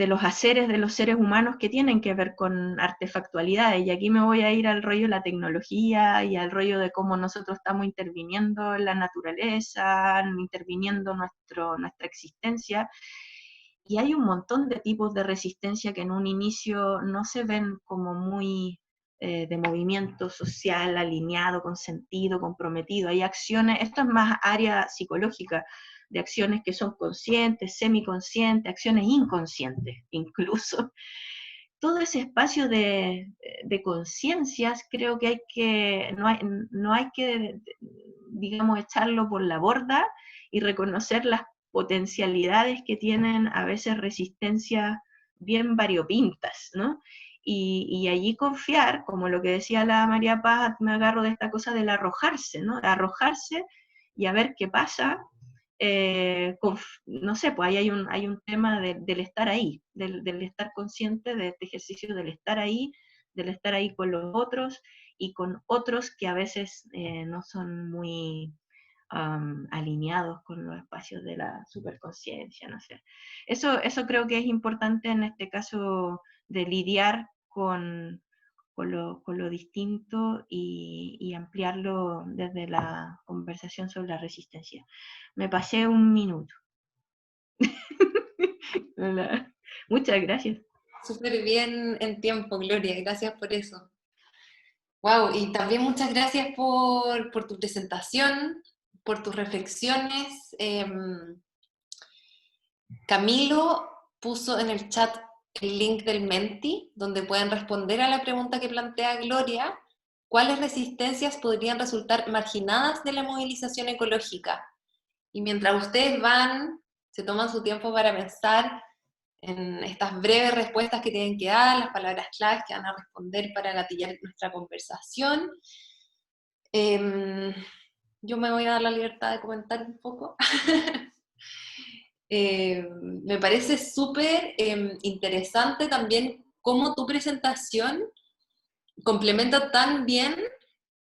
los haceres de los seres humanos que tienen que ver con artefactualidades, y aquí me voy a ir al rollo de la tecnología y al rollo de cómo nosotros estamos interviniendo en la naturaleza, interviniendo nuestra existencia, y hay un montón de tipos de resistencia que en un inicio no se ven como muy de movimiento social, alineado, con sentido, comprometido. Hay acciones, esto es más área psicológica, de acciones que son conscientes, semiconscientes, acciones inconscientes incluso. Todo ese espacio de conciencias creo que no hay que, digamos, echarlo por la borda y reconocer las potencialidades que tienen a veces resistencias bien variopintas, ¿no? Y allí confiar, como lo que decía la María Paz, me agarro de esta cosa del arrojarse, ¿no? Arrojarse y a ver qué pasa. No sé, pues ahí hay un tema del estar ahí, del estar consciente de este ejercicio del estar ahí con los otros y con otros que a veces no son muy alineados con los espacios de la superconsciencia, no sé. Eso creo que es importante en este caso de lidiar con lo distinto y ampliarlo desde la conversación sobre la resistencia. Me pasé un minuto. Muchas gracias. Súper bien en tiempo, Gloria, gracias por eso. Wow, y también muchas gracias por tu presentación, por tus reflexiones. Camilo puso en el chat el link del Menti, donde pueden responder a la pregunta que plantea Gloria: ¿cuáles resistencias podrían resultar marginadas de la movilización ecológica? Y mientras ustedes se toman su tiempo para pensar en estas breves respuestas que tienen que dar, las palabras claves que van a responder para gatillar nuestra conversación, yo me voy a dar la libertad de comentar un poco. Me parece súper interesante también cómo tu presentación complementa tan bien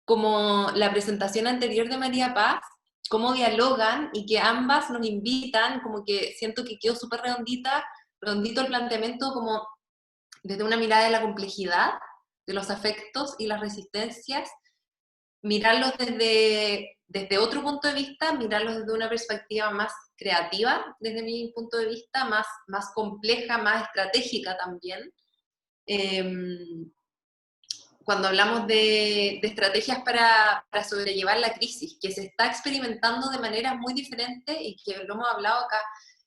como la presentación anterior de María Paz, cómo dialogan y que ambas nos invitan, como que siento que quedó súper redondito el planteamiento como desde una mirada de la complejidad, de los afectos y las resistencias, mirarlos desde otro punto de vista, mirarlos desde una perspectiva más creativa, desde mi punto de vista, más compleja, más estratégica también. Cuando hablamos de estrategias para sobrellevar la crisis, que se está experimentando de maneras muy diferentes y que lo hemos hablado acá,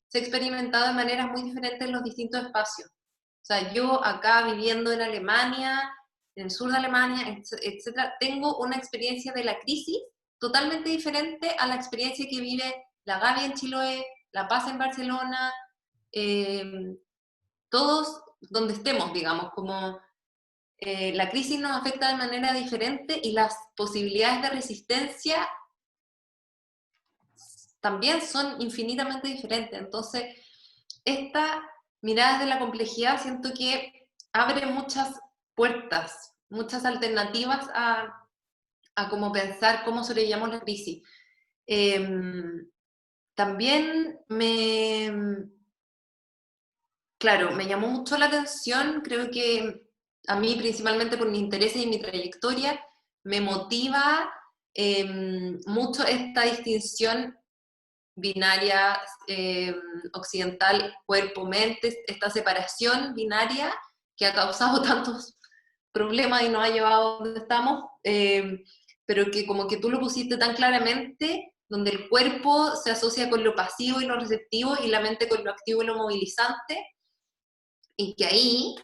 se ha experimentado de maneras muy diferentes en los distintos espacios. O sea, yo acá viviendo en Alemania, en el sur de Alemania, etcétera, tengo una experiencia de la crisis totalmente diferente a la experiencia que vive la Gaby en Chiloé, la Paz en Barcelona, todos donde estemos, digamos, como la crisis nos afecta de manera diferente y las posibilidades de resistencia también son infinitamente diferentes. Entonces, esta mirada de la complejidad siento que abre muchas puertas, muchas alternativas a cómo pensar, cómo sobrellevamos la crisis. También claro, me llamó mucho la atención, creo que a mí principalmente por mis intereses y mi trayectoria, me motiva mucho esta distinción binaria occidental, cuerpo-mente, esta separación binaria que ha causado tantos problemas y nos ha llevado a donde estamos, pero que como que tú lo pusiste tan claramente, donde el cuerpo se asocia con lo pasivo y lo receptivo y la mente con lo activo y lo movilizante, y que ahí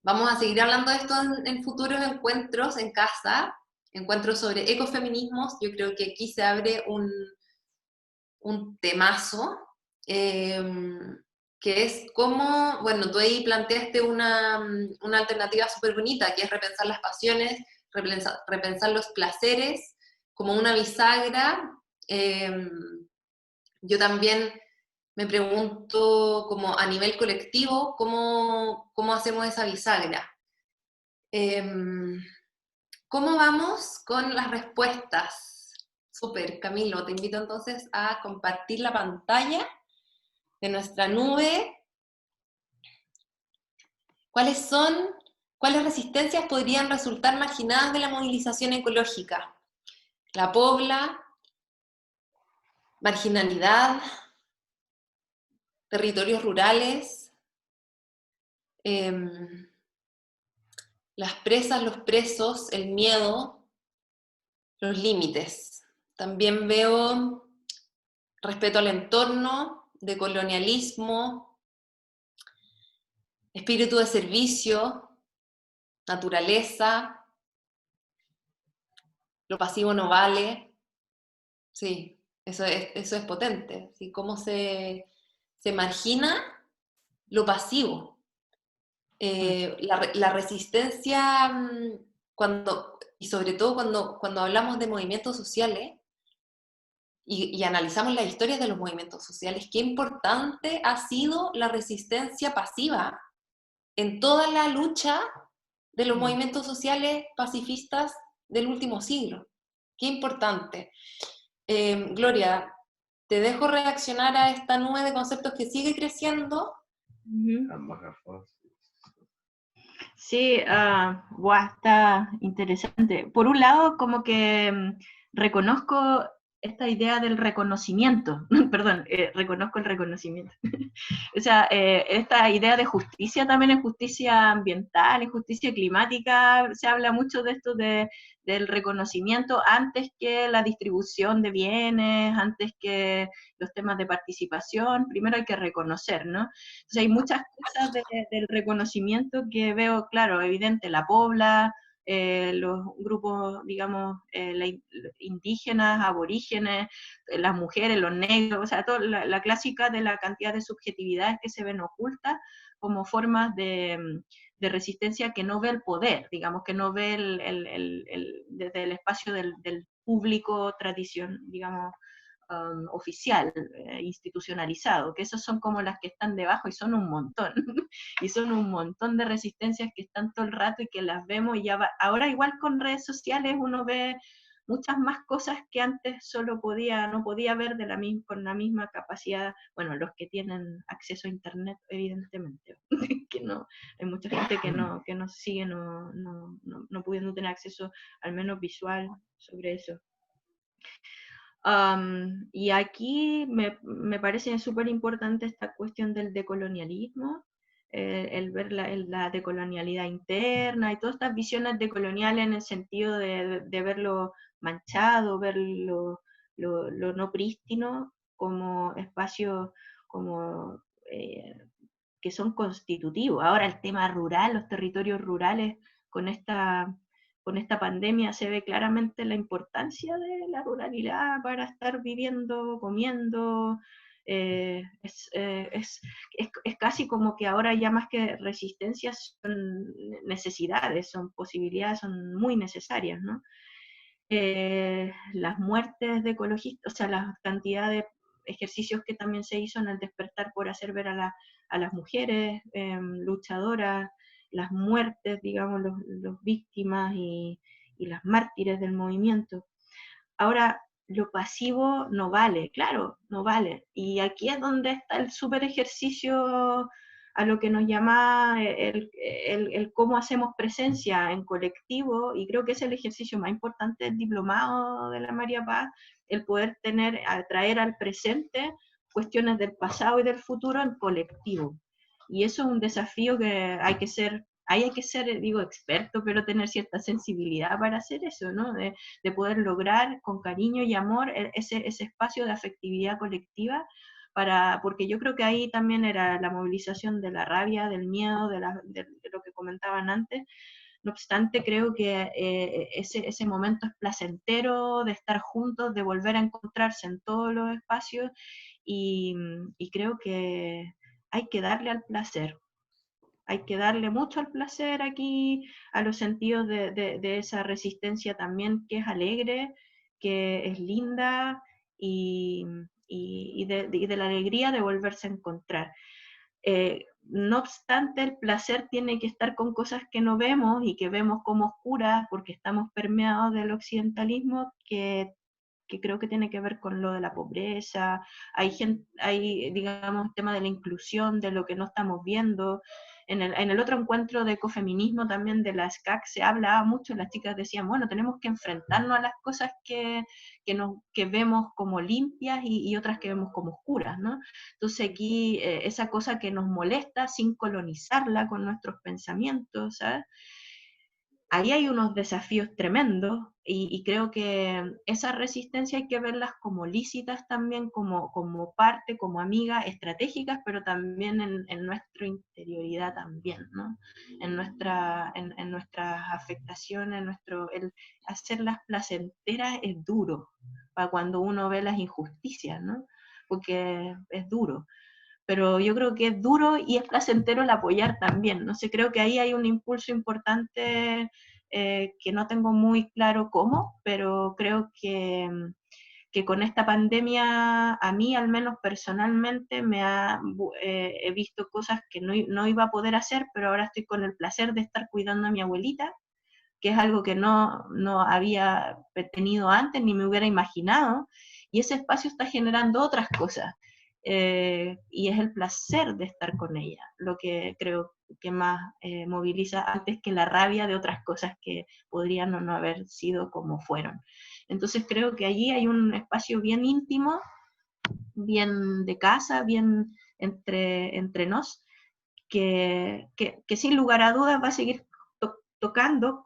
vamos a seguir hablando de esto en futuros encuentros en casa, encuentros sobre ecofeminismos. Yo creo que aquí se abre un temazo, que es cómo, bueno, tú ahí planteaste una alternativa súper bonita, que es repensar las pasiones, repensar los placeres, como una bisagra. Yo también me pregunto, como a nivel colectivo, cómo hacemos esa bisagra. ¿Cómo vamos con las respuestas? Súper, Camilo, te invito entonces a compartir la pantalla de nuestra nube. ¿Cuáles resistencias podrían resultar marginadas de la movilización ecológica? La pobla, marginalidad, territorios rurales, las presas, los presos, el miedo, los límites. También veo respeto al entorno, decolonialismo, espíritu de servicio, naturaleza, lo pasivo no vale. Sí, eso es potente. ¿Sí? Cómo se margina lo pasivo. La resistencia, y sobre todo cuando hablamos de movimientos sociales y analizamos las historias de los movimientos sociales, qué importante ha sido la resistencia pasiva en toda la lucha de los movimientos sociales pacifistas del último siglo. Qué importante. Gloria, te dejo reaccionar a esta nube de conceptos que sigue creciendo. Sí, está interesante. Por un lado, como que reconozco esta idea del reconocimiento, perdón, reconozco el reconocimiento. O sea, esta idea de justicia también es justicia ambiental, es justicia climática, se habla mucho de esto del reconocimiento antes que la distribución de bienes, antes que los temas de participación, primero hay que reconocer, ¿no? Entonces hay muchas cosas del reconocimiento que veo, claro, evidente, la pobla, los grupos, digamos, indígenas, aborígenes, las mujeres, los negros, o sea, toda la clásica de la cantidad de subjetividades que se ven ocultas como formas de resistencia que no ve el poder, digamos, que no ve desde el espacio del público tradición, digamos, oficial, institucionalizado, que esos son como las que están debajo y son un montón, y son un montón de resistencias que están todo el rato y que las vemos, y ya ahora igual con redes sociales uno ve muchas más cosas que antes no podía ver con la misma capacidad, bueno, los que tienen acceso a internet, evidentemente, que no, hay mucha gente que no sigue, no pudiendo tener acceso al menos visual sobre eso. Y aquí me parece súper importante esta cuestión del decolonialismo, el ver la decolonialidad interna y todas estas visiones decoloniales en el sentido de verlo manchado, ver lo no prístino como espacios como, que son constitutivos. Ahora el tema rural, los territorios rurales, con esta pandemia se ve claramente la importancia de la ruralidad para estar viviendo, comiendo. Es casi como que ahora ya más que resistencias son necesidades, son posibilidades, son muy necesarias, ¿no? Las muertes de ecologistas, o sea, la cantidad de ejercicios que también se hizo en el despertar por hacer ver a las mujeres luchadoras, las muertes, digamos, los víctimas y las mártires del movimiento. Ahora, lo pasivo no vale, claro, no vale. Y aquí es donde está el súper ejercicio a lo que nos llama el cómo hacemos presencia en colectivo, y creo que es el ejercicio más importante del diplomado de la María Paz, el poder traer al presente cuestiones del pasado y del futuro en colectivo. Y eso es un desafío que hay que ser, digo, experto, pero tener cierta sensibilidad para hacer eso, ¿no? De poder lograr con cariño y amor ese espacio de afectividad colectiva, porque yo creo que ahí también era la movilización de la rabia, del miedo, de lo que comentaban antes. No obstante, creo que ese momento es placentero de estar juntos, de volver a encontrarse en todos los espacios, y creo que hay que darle al placer. Hay que darle mucho al placer aquí, a los sentidos de esa resistencia también, que es alegre, que es linda, y de la alegría de volverse a encontrar. No obstante, el placer tiene que estar con cosas que no vemos y que vemos como oscuras, porque estamos permeados del occidentalismo, que creo que tiene que ver con lo de la pobreza. Hay, digamos, tema de la inclusión, de lo que no estamos viendo. En el otro encuentro de ecofeminismo también de la SCAC se hablaba mucho, las chicas decían, bueno, tenemos que enfrentarnos a las cosas que vemos como limpias y otras que vemos como oscuras, ¿no? Entonces aquí esa cosa que nos molesta sin colonizarla con nuestros pensamientos, ¿sabes? Ahí hay unos desafíos tremendos, y creo que esa resistencia hay que verlas como lícitas también, como parte, como amigas estratégicas, pero también en nuestra interioridad también, ¿no? En nuestras afectaciones, el hacerlas placenteras es duro, para cuando uno ve las injusticias, ¿no? Porque es duro. Pero yo creo que es duro y es placentero el apoyar también. No sé, creo que ahí hay un impulso importante que no tengo muy claro cómo, pero creo que con esta pandemia, a mí al menos personalmente, he visto cosas que no iba a poder hacer, pero ahora estoy con el placer de estar cuidando a mi abuelita, que es algo que no había tenido antes, ni me hubiera imaginado, y ese espacio está generando otras cosas. Y es el placer de estar con ella, lo que creo que más moviliza, antes que la rabia de otras cosas que podrían no haber sido como fueron. Entonces creo que allí hay un espacio bien íntimo, bien de casa, bien entre nos, que sin lugar a dudas va a seguir tocando,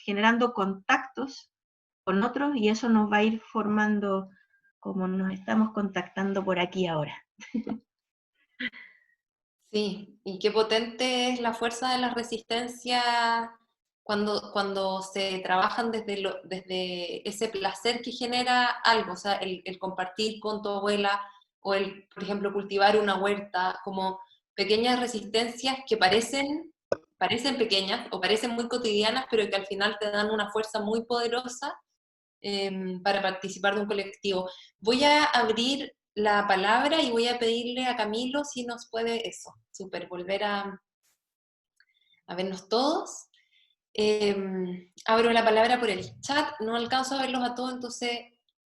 generando contactos con otros, y eso nos va a ir formando como nos estamos contactando por aquí ahora. Sí, y qué potente es la fuerza de la resistencia cuando se trabajan desde ese placer que genera algo, o sea, el compartir con tu abuela, o por ejemplo, cultivar una huerta, como pequeñas resistencias que parecen pequeñas o parecen muy cotidianas, pero que al final te dan una fuerza muy poderosa para participar de un colectivo. Voy a abrir la palabra y voy a pedirle a Camilo si nos puede volver a vernos todos. Abro la palabra por el chat, no alcanzo a verlos a todos, entonces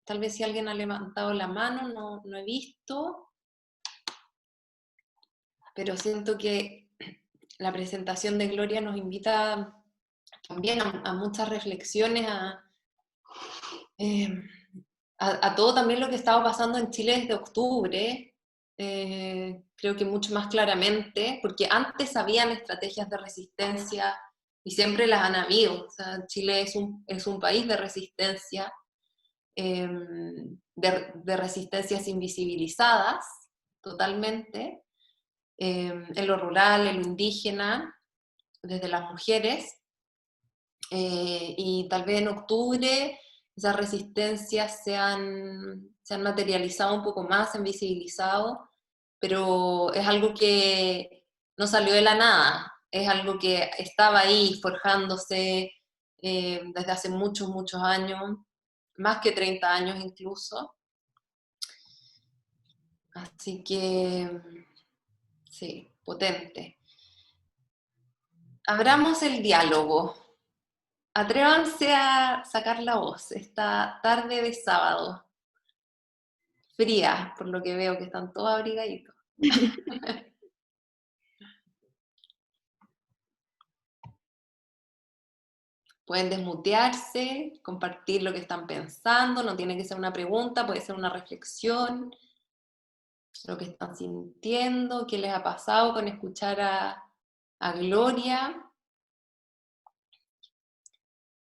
tal vez si alguien ha levantado la mano, no he visto, pero siento que la presentación de Gloria nos invita también a muchas reflexiones, a todo también lo que estaba pasando en Chile desde octubre, creo que mucho más claramente, porque antes habían estrategias de resistencia y siempre las han habido. O sea, Chile es un país de resistencia, de resistencias invisibilizadas totalmente, en lo rural, en lo indígena, desde las mujeres, y tal vez en octubre esas resistencias se han materializado un poco más, se han visibilizado, pero es algo que no salió de la nada, es algo que estaba ahí forjándose desde hace muchos, muchos años, más que 30 años incluso. Así que, sí, potente. Abramos el diálogo. Atrévanse a sacar la voz esta tarde de sábado. Fría, por lo que veo que están todos abrigaditos. Pueden desmutearse, compartir lo que están pensando, no tiene que ser una pregunta, puede ser una reflexión, lo que están sintiendo, qué les ha pasado con escuchar a Gloria.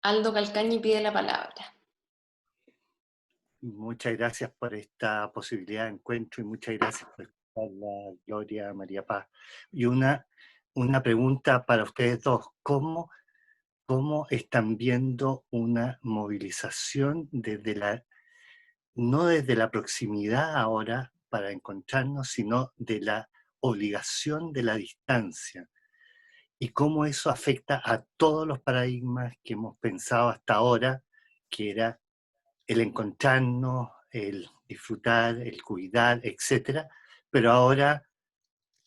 Aldo Calcañi pide la palabra. Muchas gracias por esta posibilidad de encuentro y muchas gracias por escucharla, Gloria, María Paz. Y una pregunta para ustedes dos. ¿Cómo están viendo una movilización no desde la proximidad ahora para encontrarnos, sino de la obligación de la distancia? Y cómo eso afecta a todos los paradigmas que hemos pensado hasta ahora, que era el encontrarnos, el disfrutar, el cuidar, etc. Pero ahora,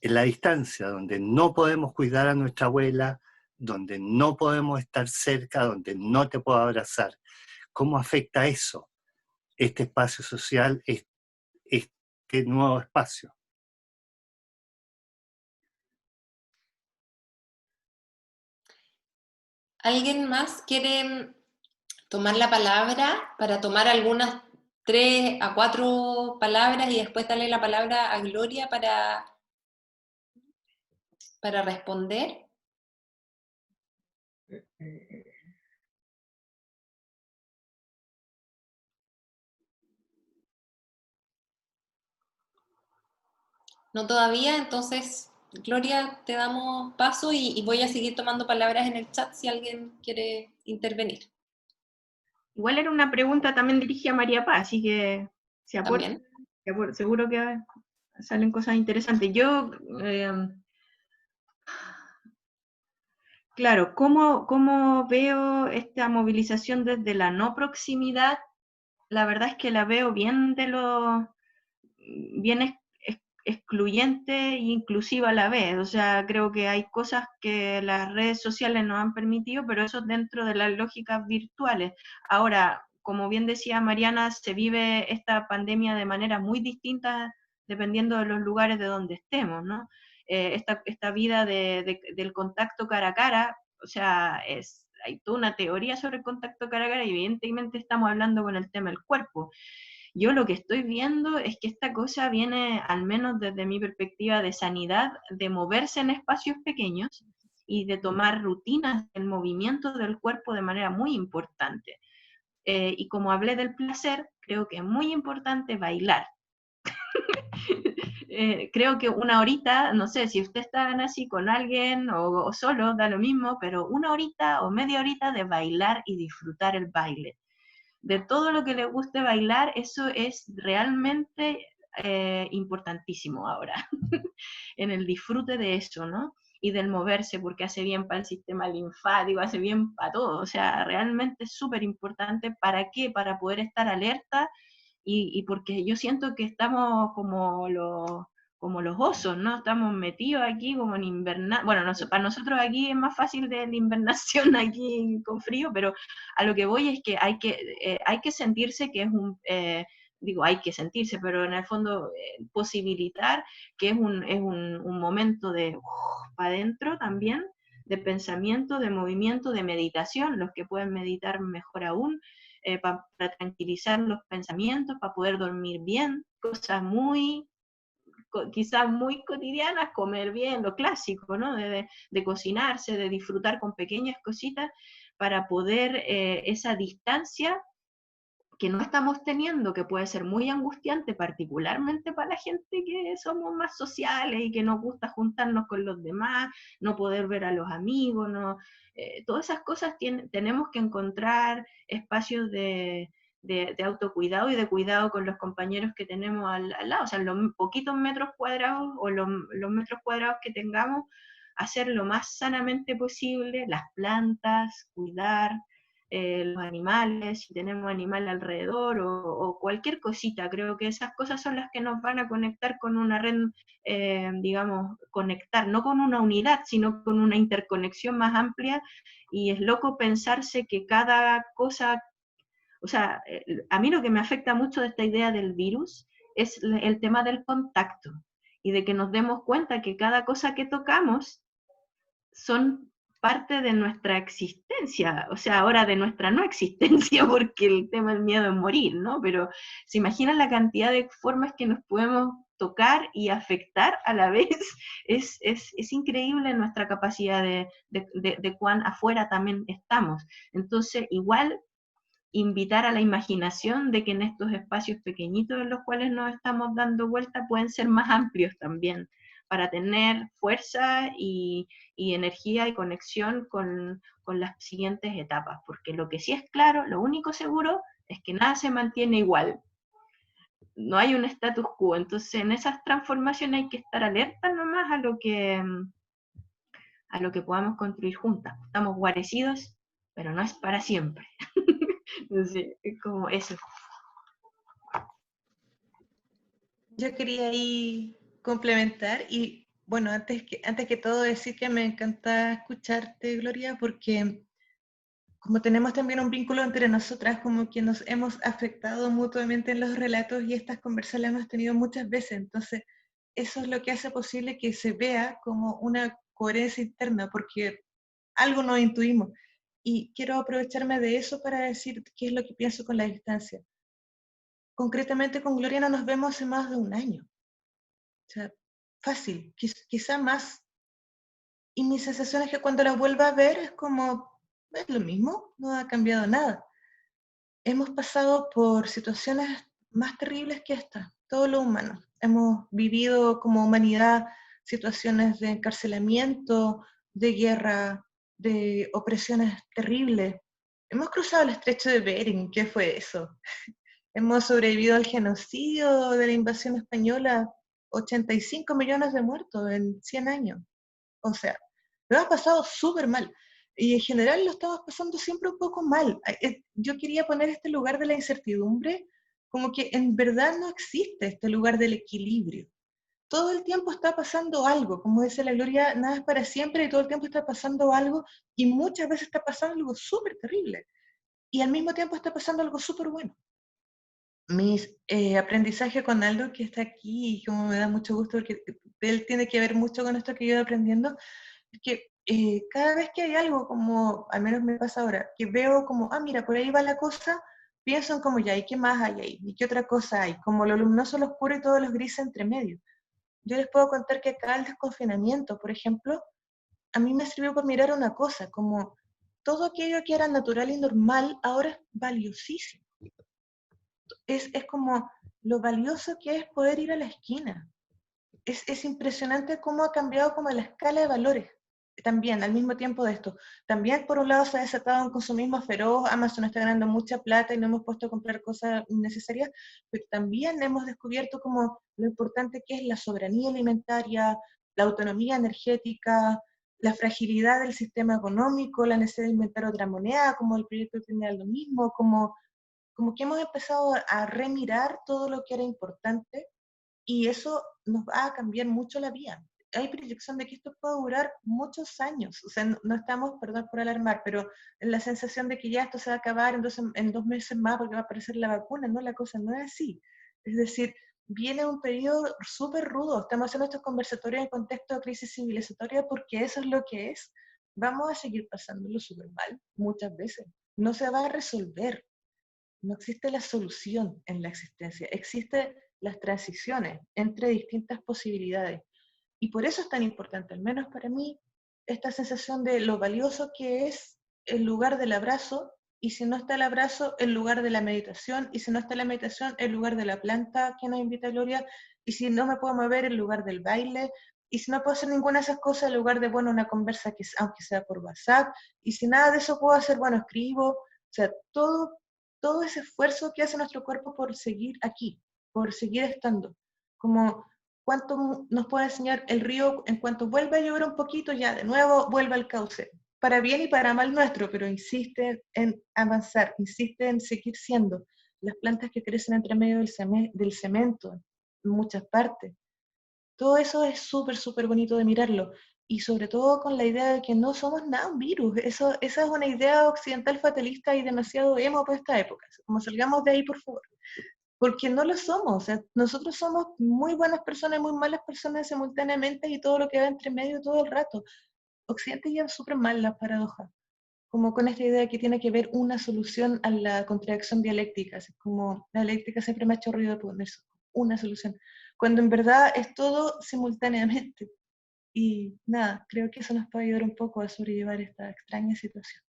en la distancia, donde no podemos cuidar a nuestra abuela, donde no podemos estar cerca, donde no te puedo abrazar, ¿cómo afecta eso, este espacio social, este nuevo espacio? ¿Alguien más quiere tomar la palabra para tomar algunas 3 a 4 palabras y después darle la palabra a Gloria para responder? No todavía, entonces, Gloria, te damos paso y voy a seguir tomando palabras en el chat si alguien quiere intervenir. Igual era una pregunta también dirigida a María Paz, así que seguro que salen cosas interesantes. Yo, claro, ¿cómo veo esta movilización desde la no proximidad? La verdad es que la veo bien excluyente e inclusiva a la vez. O sea, creo que hay cosas que las redes sociales nos han permitido, pero eso dentro de las lógicas virtuales. Ahora, como bien decía Mariana, se vive esta pandemia de manera muy distinta dependiendo de los lugares de donde estemos, ¿no? Esta vida del contacto cara a cara, o sea, hay toda una teoría sobre el contacto cara a cara y evidentemente estamos hablando con el tema del cuerpo. Yo lo que estoy viendo es que esta cosa viene, al menos desde mi perspectiva de sanidad, de moverse en espacios pequeños y de tomar rutinas del movimiento del cuerpo de manera muy importante. Y como hablé del placer, creo que es muy importante bailar. Creo que una horita, no sé, si ustedes están así con alguien o solo, da lo mismo, pero una horita o media horita de bailar y disfrutar el baile. De todo lo que les guste bailar, eso es realmente importantísimo ahora, en el disfrute de eso, ¿no? Y del moverse, porque hace bien para el sistema linfático, hace bien para todo, o sea, realmente es súper importante. ¿Para qué? Para poder estar alerta y porque yo siento que estamos como como los osos, ¿no? Estamos metidos aquí como en invernación. Bueno, para nosotros aquí es más fácil de la invernación aquí con frío, pero a lo que voy es que hay que sentirse que es digo, hay que sentirse, pero en el fondo posibilitar que es un momento de para adentro también, de pensamiento, de movimiento, de meditación, los que pueden meditar mejor aún, para tranquilizar los pensamientos, para poder dormir bien, cosas quizás muy cotidianas, comer bien, lo clásico, ¿no? De cocinarse, de disfrutar con pequeñas cositas para poder esa distancia que no estamos teniendo, que puede ser muy angustiante, particularmente para la gente que somos más sociales y que nos gusta juntarnos con los demás, no poder ver a los amigos, no, todas esas cosas tenemos que encontrar espacios de autocuidado y de cuidado con los compañeros que tenemos al lado, o sea, los poquitos metros cuadrados o los metros cuadrados que tengamos, hacer lo más sanamente posible, las plantas, cuidar, los animales, si tenemos animal alrededor o cualquier cosita. Creo que esas cosas son las que nos van a conectar con una red, digamos, conectar, no con una unidad, sino con una interconexión más amplia, y es loco pensarse que cada cosa, o sea, a mí lo que me afecta mucho de esta idea del virus es el tema del contacto, y de que nos demos cuenta que cada cosa que tocamos son parte de nuestra existencia, o sea, ahora de nuestra no existencia, porque el tema del miedo es morir, ¿no? Pero se imaginan la cantidad de formas que nos podemos tocar y afectar a la vez. Es increíble nuestra capacidad de cuán afuera también estamos. Entonces, igual invitar a la imaginación de que en estos espacios pequeñitos en los cuales nos estamos dando vuelta pueden ser más amplios también, para tener fuerza y energía y conexión con las siguientes etapas, porque lo que sí es claro, lo único seguro, es que nada se mantiene igual, no hay un status quo, entonces en esas transformaciones hay que estar alertas nomás a lo que podamos construir juntas. Estamos guarecidos, pero no es para siempre. Entonces, es como eso. Yo quería ahí complementar y, bueno, antes que todo decir que me encanta escucharte, Gloria, porque como tenemos también un vínculo entre nosotras, como que nos hemos afectado mutuamente en los relatos y estas conversas las hemos tenido muchas veces, entonces eso es lo que hace posible que se vea como una coherencia interna, porque algo nos intuimos. Y quiero aprovecharme de eso para decir qué es lo que pienso con la distancia. Concretamente con Gloria no nos vemos hace más de un año. O sea, fácil, quizá más. Y mi sensación es que cuando la vuelva a ver es como, es lo mismo, no ha cambiado nada. Hemos pasado por situaciones más terribles que esta, todos los humanos. Hemos vivido como humanidad situaciones de encarcelamiento, de guerra, de opresiones terribles. Hemos cruzado el estrecho de Bering, ¿qué fue eso? Hemos sobrevivido al genocidio de la invasión española, 85 millones de muertos en 100 años. O sea, lo hemos pasado súper mal. Y en general lo estamos pasando siempre un poco mal. Yo quería poner este lugar de la incertidumbre como que en verdad no existe este lugar del equilibrio. Todo el tiempo está pasando algo, como dice la Gloria, nada es para siempre y todo el tiempo está pasando algo y muchas veces está pasando algo súper terrible y al mismo tiempo está pasando algo súper bueno. Mis aprendizajes con Aldo, que está aquí y como me da mucho gusto, porque él tiene que ver mucho con esto que yo he ido aprendiendo, es que cada vez que hay algo, como al menos me pasa ahora, que veo como, mira, por ahí va la cosa, pienso en como ya, ¿y qué más hay ahí? ¿Y qué otra cosa hay? Como lo luminoso, lo oscuro y todos los grises entre medio. Yo les puedo contar que acá el desconfinamiento, por ejemplo, a mí me sirvió por mirar una cosa, como todo aquello que era natural y normal ahora es valiosísimo. Es como lo valioso que es poder ir a la esquina. Es impresionante cómo ha cambiado como la escala de valores. También, al mismo tiempo de esto. También, por un lado, se ha desatado un consumismo feroz. Amazon está ganando mucha plata y no hemos puesto a comprar cosas innecesarias, pero también hemos descubierto como lo importante que es la soberanía alimentaria, la autonomía energética, la fragilidad del sistema económico, la necesidad de inventar otra moneda, como el proyecto tiene lo mismo, como que hemos empezado a remirar todo lo que era importante y eso nos va a cambiar mucho la vida. Hay proyección de que esto puede durar muchos años, o sea, no estamos, perdón por alarmar, pero la sensación de que ya esto se va a acabar en 2 meses más porque va a aparecer la vacuna, no, la cosa no es así. Es decir, viene un periodo súper rudo, estamos haciendo estos conversatorios en contexto de crisis civilizatoria porque eso es lo que es. Vamos a seguir pasándolo súper mal, muchas veces. No se va a resolver. No existe la solución en la existencia, existen las transiciones entre distintas posibilidades. Y por eso es tan importante, al menos para mí, esta sensación de lo valioso que es el lugar del abrazo, y si no está el abrazo, el lugar de la meditación, y si no está la meditación, el lugar de la planta que nos invita Gloria, y si no me puedo mover, el lugar del baile, y si no puedo hacer ninguna de esas cosas, el lugar de, bueno, una conversa que aunque sea por WhatsApp, y si nada de eso puedo hacer, bueno, escribo, o sea, todo ese esfuerzo que hace nuestro cuerpo por seguir aquí, por seguir estando, como cuánto nos puede enseñar el río en cuanto vuelve a llover un poquito, ya de nuevo vuelve al cauce, para bien y para mal nuestro, pero insiste en avanzar, insiste en seguir siendo las plantas que crecen entre medio del cemento, en muchas partes. Todo eso es súper, súper bonito de mirarlo, y sobre todo con la idea de que no somos nada un virus. Esa es una idea occidental fatalista y demasiado emo para esta época. Como salgamos de ahí, por favor. Porque no lo somos. O sea, nosotros somos muy buenas personas y muy malas personas simultáneamente, y todo lo que va entre medio todo el rato. Occidente lleva súper mal la paradoja, como con esta idea de que tiene que haber una solución a la contradicción dialéctica. Es como la dialéctica siempre me ha hecho ruido por eso, una solución, cuando en verdad es todo simultáneamente. Y nada, creo que eso nos puede ayudar un poco a sobrellevar esta extraña situación.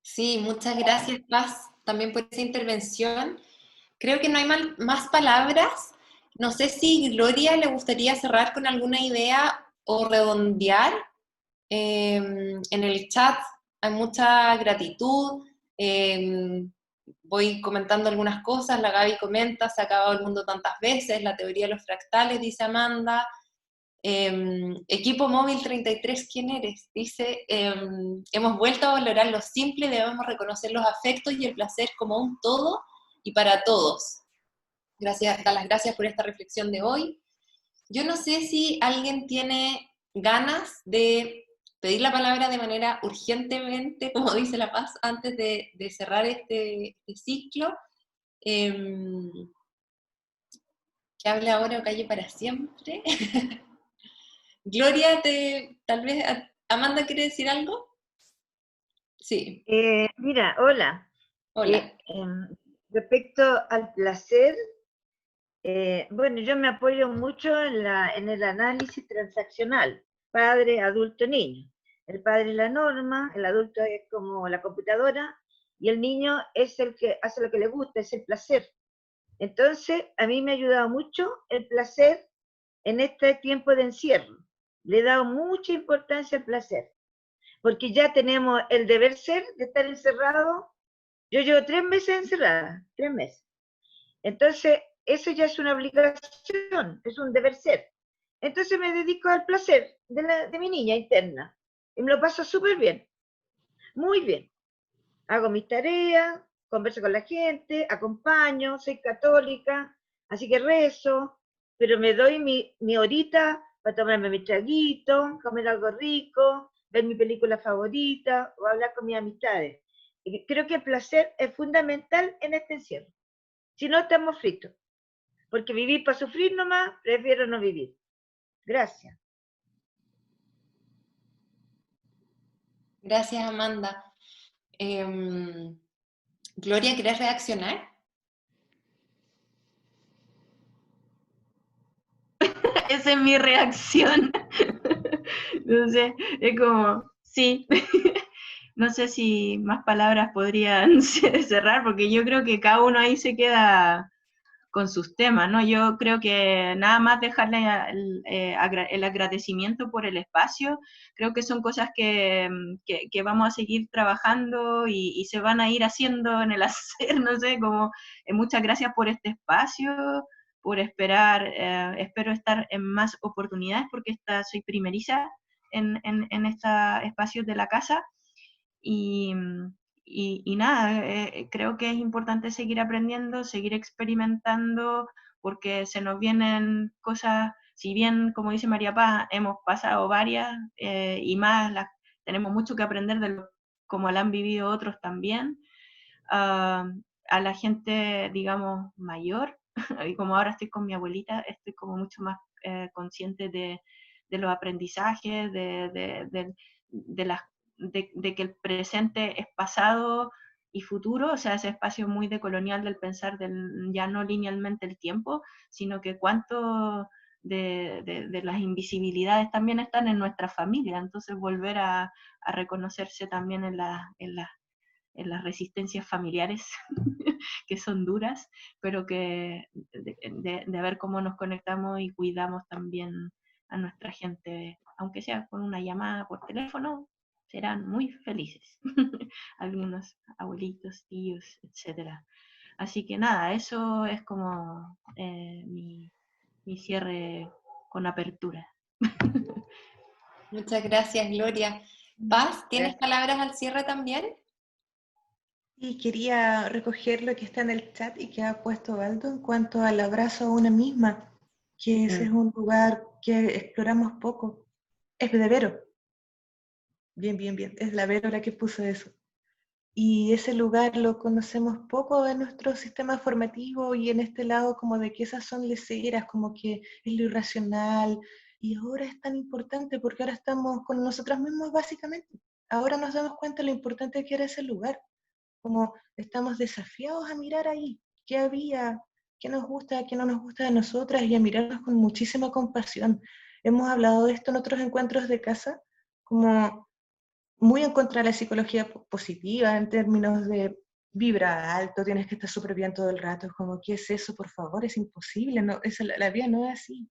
Sí, muchas gracias, Paz, también por esa intervención. Creo que no hay más palabras. No sé si Gloria le gustaría cerrar con alguna idea o redondear. En el chat hay mucha gratitud. Voy comentando algunas cosas. La Gaby comenta, se ha acabado el mundo tantas veces, la teoría de los fractales, dice Amanda. Equipo móvil 33, ¿quién eres? Dice, hemos vuelto a valorar lo simple y debemos reconocer los afectos y el placer como un todo y para todos. Gracias, dar las gracias por esta reflexión de hoy. Yo no sé si alguien tiene ganas de pedir la palabra de manera urgentemente, como dice La Paz, antes de cerrar este ciclo. Que hable ahora o calle para siempre. Gloria, tal vez, Amanda, ¿quiere decir algo? Sí. Mira, hola. Hola. Respecto al placer, bueno, yo me apoyo mucho en el análisis transaccional, padre, adulto, niño. El padre es la norma, el adulto es como la computadora, y el niño es el que hace lo que le gusta, es el placer. Entonces, a mí me ha ayudado mucho el placer en este tiempo de encierro. Le he dado mucha importancia al placer, porque ya tenemos el deber ser de estar encerrado. Yo llevo 3 meses encerrada, 3 meses. Entonces, eso ya es una obligación, es un deber ser. Entonces me dedico al placer de mi niña interna. Y me lo paso súper bien, muy bien. Hago mis tareas, converso con la gente, acompaño, soy católica, así que rezo, pero me doy mi horita para tomarme mi traguito, comer algo rico, ver mi película favorita o hablar con mis amistades. Y creo que el placer es fundamental en este encierro. Si no, estamos fritos. Porque vivir para sufrir nomás, prefiero no vivir. Gracias. Gracias, Amanda. Gloria, ¿querés reaccionar? Esa es mi reacción. Entonces, es como, sí. No sé si más palabras podrían cerrar, porque yo creo que cada uno ahí se queda con sus temas, ¿no? Yo creo que nada más dejarle el agradecimiento por el espacio, creo que son cosas que vamos a seguir trabajando y se van a ir haciendo en el hacer, no sé, como muchas gracias por este espacio, por esperar, espero estar en más oportunidades, porque soy primeriza en estos espacios de la casa, y y nada, creo que es importante seguir aprendiendo, seguir experimentando, porque se nos vienen cosas, si bien, como dice María Paz, hemos pasado varias y más, tenemos mucho que aprender de cómo la han vivido otros también. A la gente, digamos, mayor, y como ahora estoy con mi abuelita, estoy como mucho más consciente de los aprendizajes, de que el presente es pasado y futuro, o sea, ese espacio muy decolonial del pensar ya no linealmente el tiempo, sino que cuánto de las invisibilidades también están en nuestra familia, entonces volver a reconocerse también en las resistencias familiares que son duras, pero que de ver cómo nos conectamos y cuidamos también a nuestra gente, aunque sea con una llamada por teléfono, serán muy felices. Algunos abuelitos, tíos, etcétera. Así que nada, eso es como mi cierre con apertura. Muchas gracias, Gloria. Paz, ¿tienes Gracias. palabras al cierre también? Y quería recoger lo que está en el chat y que ha puesto Aldo en cuanto al abrazo a una misma, que ese es un lugar que exploramos poco. Es de Vero. Bien, bien, bien. Es la Vero la que puso eso. Y ese lugar lo conocemos poco en nuestro sistema formativo y en este lado como de que esas son leceras, como que es lo irracional. Y ahora es tan importante porque ahora estamos con nosotras mismos básicamente. Ahora nos damos cuenta de lo importante que era ese lugar. Como estamos desafiados a mirar ahí, qué había, qué nos gusta, qué no nos gusta de nosotras y a mirarnos con muchísima compasión. Hemos hablado de esto en otros encuentros de casa, como muy en contra de la psicología positiva en términos de vibra alto, tienes que estar súper bien todo el rato, es como, ¿qué es eso? Por favor, es imposible, no, la vida no es así.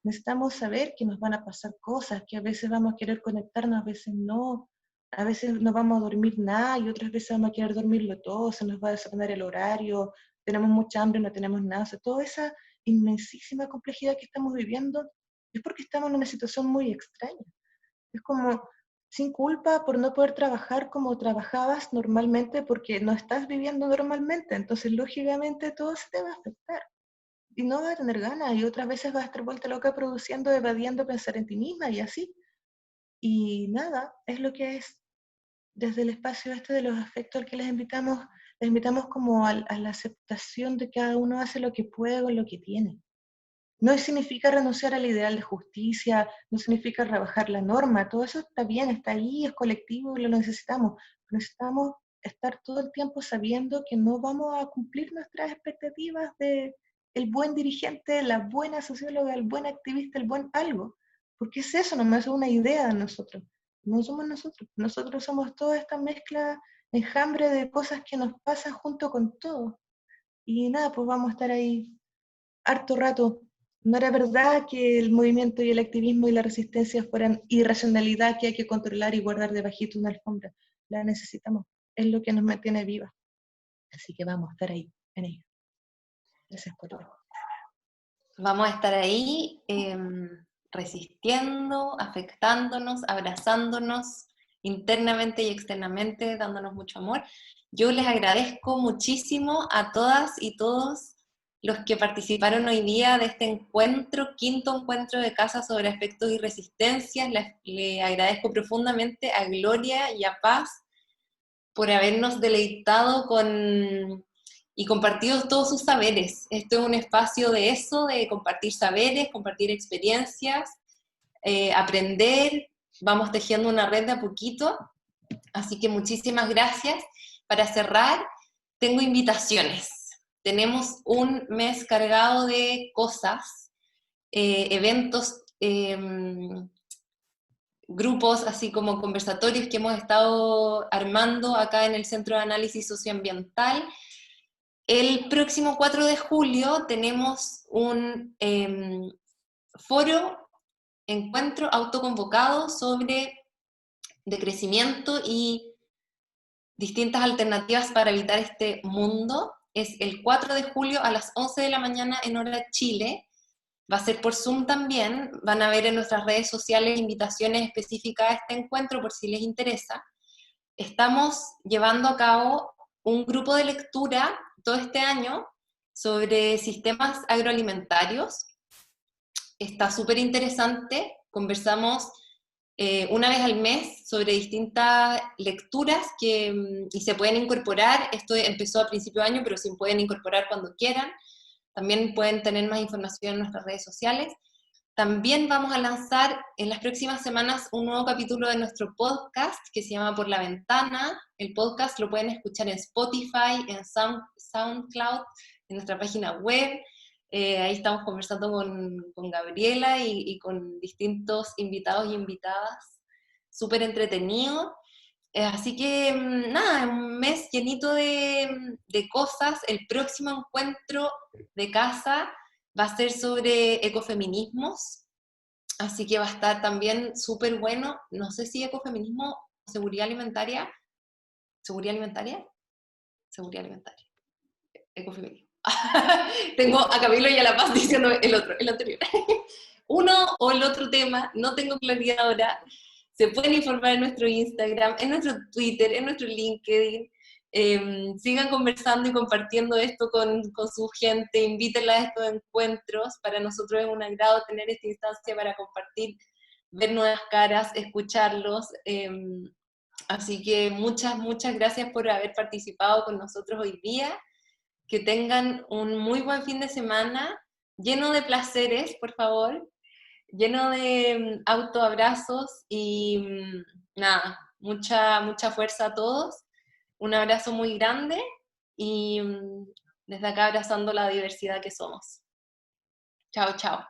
Necesitamos saber que nos van a pasar cosas, que a veces vamos a querer conectarnos, a veces no, a veces no vamos a dormir nada y otras veces vamos a querer dormirlo todo, se nos va a desordenar el horario, tenemos mucha hambre, no tenemos nada, o sea, toda esa inmensísima complejidad que estamos viviendo es porque estamos en una situación muy extraña. Es como sin culpa por no poder trabajar como trabajabas normalmente porque no estás viviendo normalmente, entonces lógicamente todo se te va a afectar y no vas a tener ganas y otras veces vas a estar vuelta loca produciendo, evadiendo pensar en ti misma y así. Y nada, es lo que es desde el espacio este de los afectos al que les invitamos como a la aceptación de que cada uno hace lo que puede con lo que tiene. No significa renunciar al ideal de justicia, no significa rebajar la norma, todo eso está bien, está ahí, es colectivo y lo necesitamos. Necesitamos estar todo el tiempo sabiendo que no vamos a cumplir nuestras expectativas de el buen dirigente, la buena socióloga, el buen activista, el buen algo. Porque es eso, nomás es una idea de nosotros. No somos nosotros. Nosotros somos toda esta mezcla, enjambre de cosas que nos pasan junto con todo. Y nada, pues vamos a estar ahí harto rato. No era verdad que el movimiento y el activismo y la resistencia fueran irracionalidad que hay que controlar y guardar debajito una alfombra. La necesitamos. Es lo que nos mantiene vivas. Así que vamos a estar ahí, en ello. Gracias por todo. Vamos a estar ahí resistiendo, afectándonos, abrazándonos internamente y externamente, dándonos mucho amor. Yo les agradezco muchísimo a todas y todos los que participaron hoy día de este encuentro, quinto encuentro de Casa sobre Afectos y Resistencias. Le agradezco profundamente a Gloria y a Paz por habernos deleitado y compartido todos sus saberes. Esto es un espacio de eso, de compartir saberes, compartir experiencias, aprender, vamos tejiendo una red de a poquito, así que muchísimas gracias. Para cerrar, tengo invitaciones. Tenemos un mes cargado de cosas, eventos, grupos, así como conversatorios que hemos estado armando acá en el Centro de Análisis Socioambiental. El próximo 4 de julio tenemos un foro, encuentro autoconvocado sobre decrecimiento y distintas alternativas para evitar este mundo. Es el 4 de julio a las 11 de la mañana en hora Chile. Va a ser por Zoom también. Van a ver en nuestras redes sociales invitaciones específicas a este encuentro por si les interesa. estamos llevando a cabo un grupo de lectura todo este año sobre sistemas agroalimentarios. Está súper interesante, conversamos una vez al mes sobre distintas lecturas y se pueden incorporar. Esto empezó a principio de año, pero se pueden incorporar cuando quieran. También pueden tener más información en nuestras redes sociales. También vamos a lanzar en las próximas semanas un nuevo capítulo de nuestro podcast que se llama Por la Ventana. El podcast lo pueden escuchar en Spotify, en SoundCloud, en nuestra página web. Ahí estamos conversando con Gabriela y con distintos invitados y invitadas. Súper entretenido. Así que nada, un mes llenito de cosas. El próximo encuentro de casa va a ser sobre ecofeminismos, así que va a estar también súper bueno. No sé si ecofeminismo o seguridad alimentaria. ¿Seguridad alimentaria? Seguridad alimentaria. Ecofeminismo. Tengo a Camilo y a La Paz diciendo el anterior. Uno o el otro tema, no tengo claridad ahora. Se pueden informar en nuestro Instagram, en nuestro Twitter, en nuestro LinkedIn. Sigan conversando y compartiendo esto con su gente, invítenla a estos encuentros. Para nosotros es un agrado tener esta instancia para compartir, ver nuevas caras, escucharlos. Así que muchas gracias por haber participado con nosotros hoy día. Que tengan un muy buen fin de semana, lleno de placeres, por favor, lleno de autoabrazos y nada, mucha fuerza a todos. Un abrazo muy grande y desde acá abrazando la diversidad que somos. Chao, chao.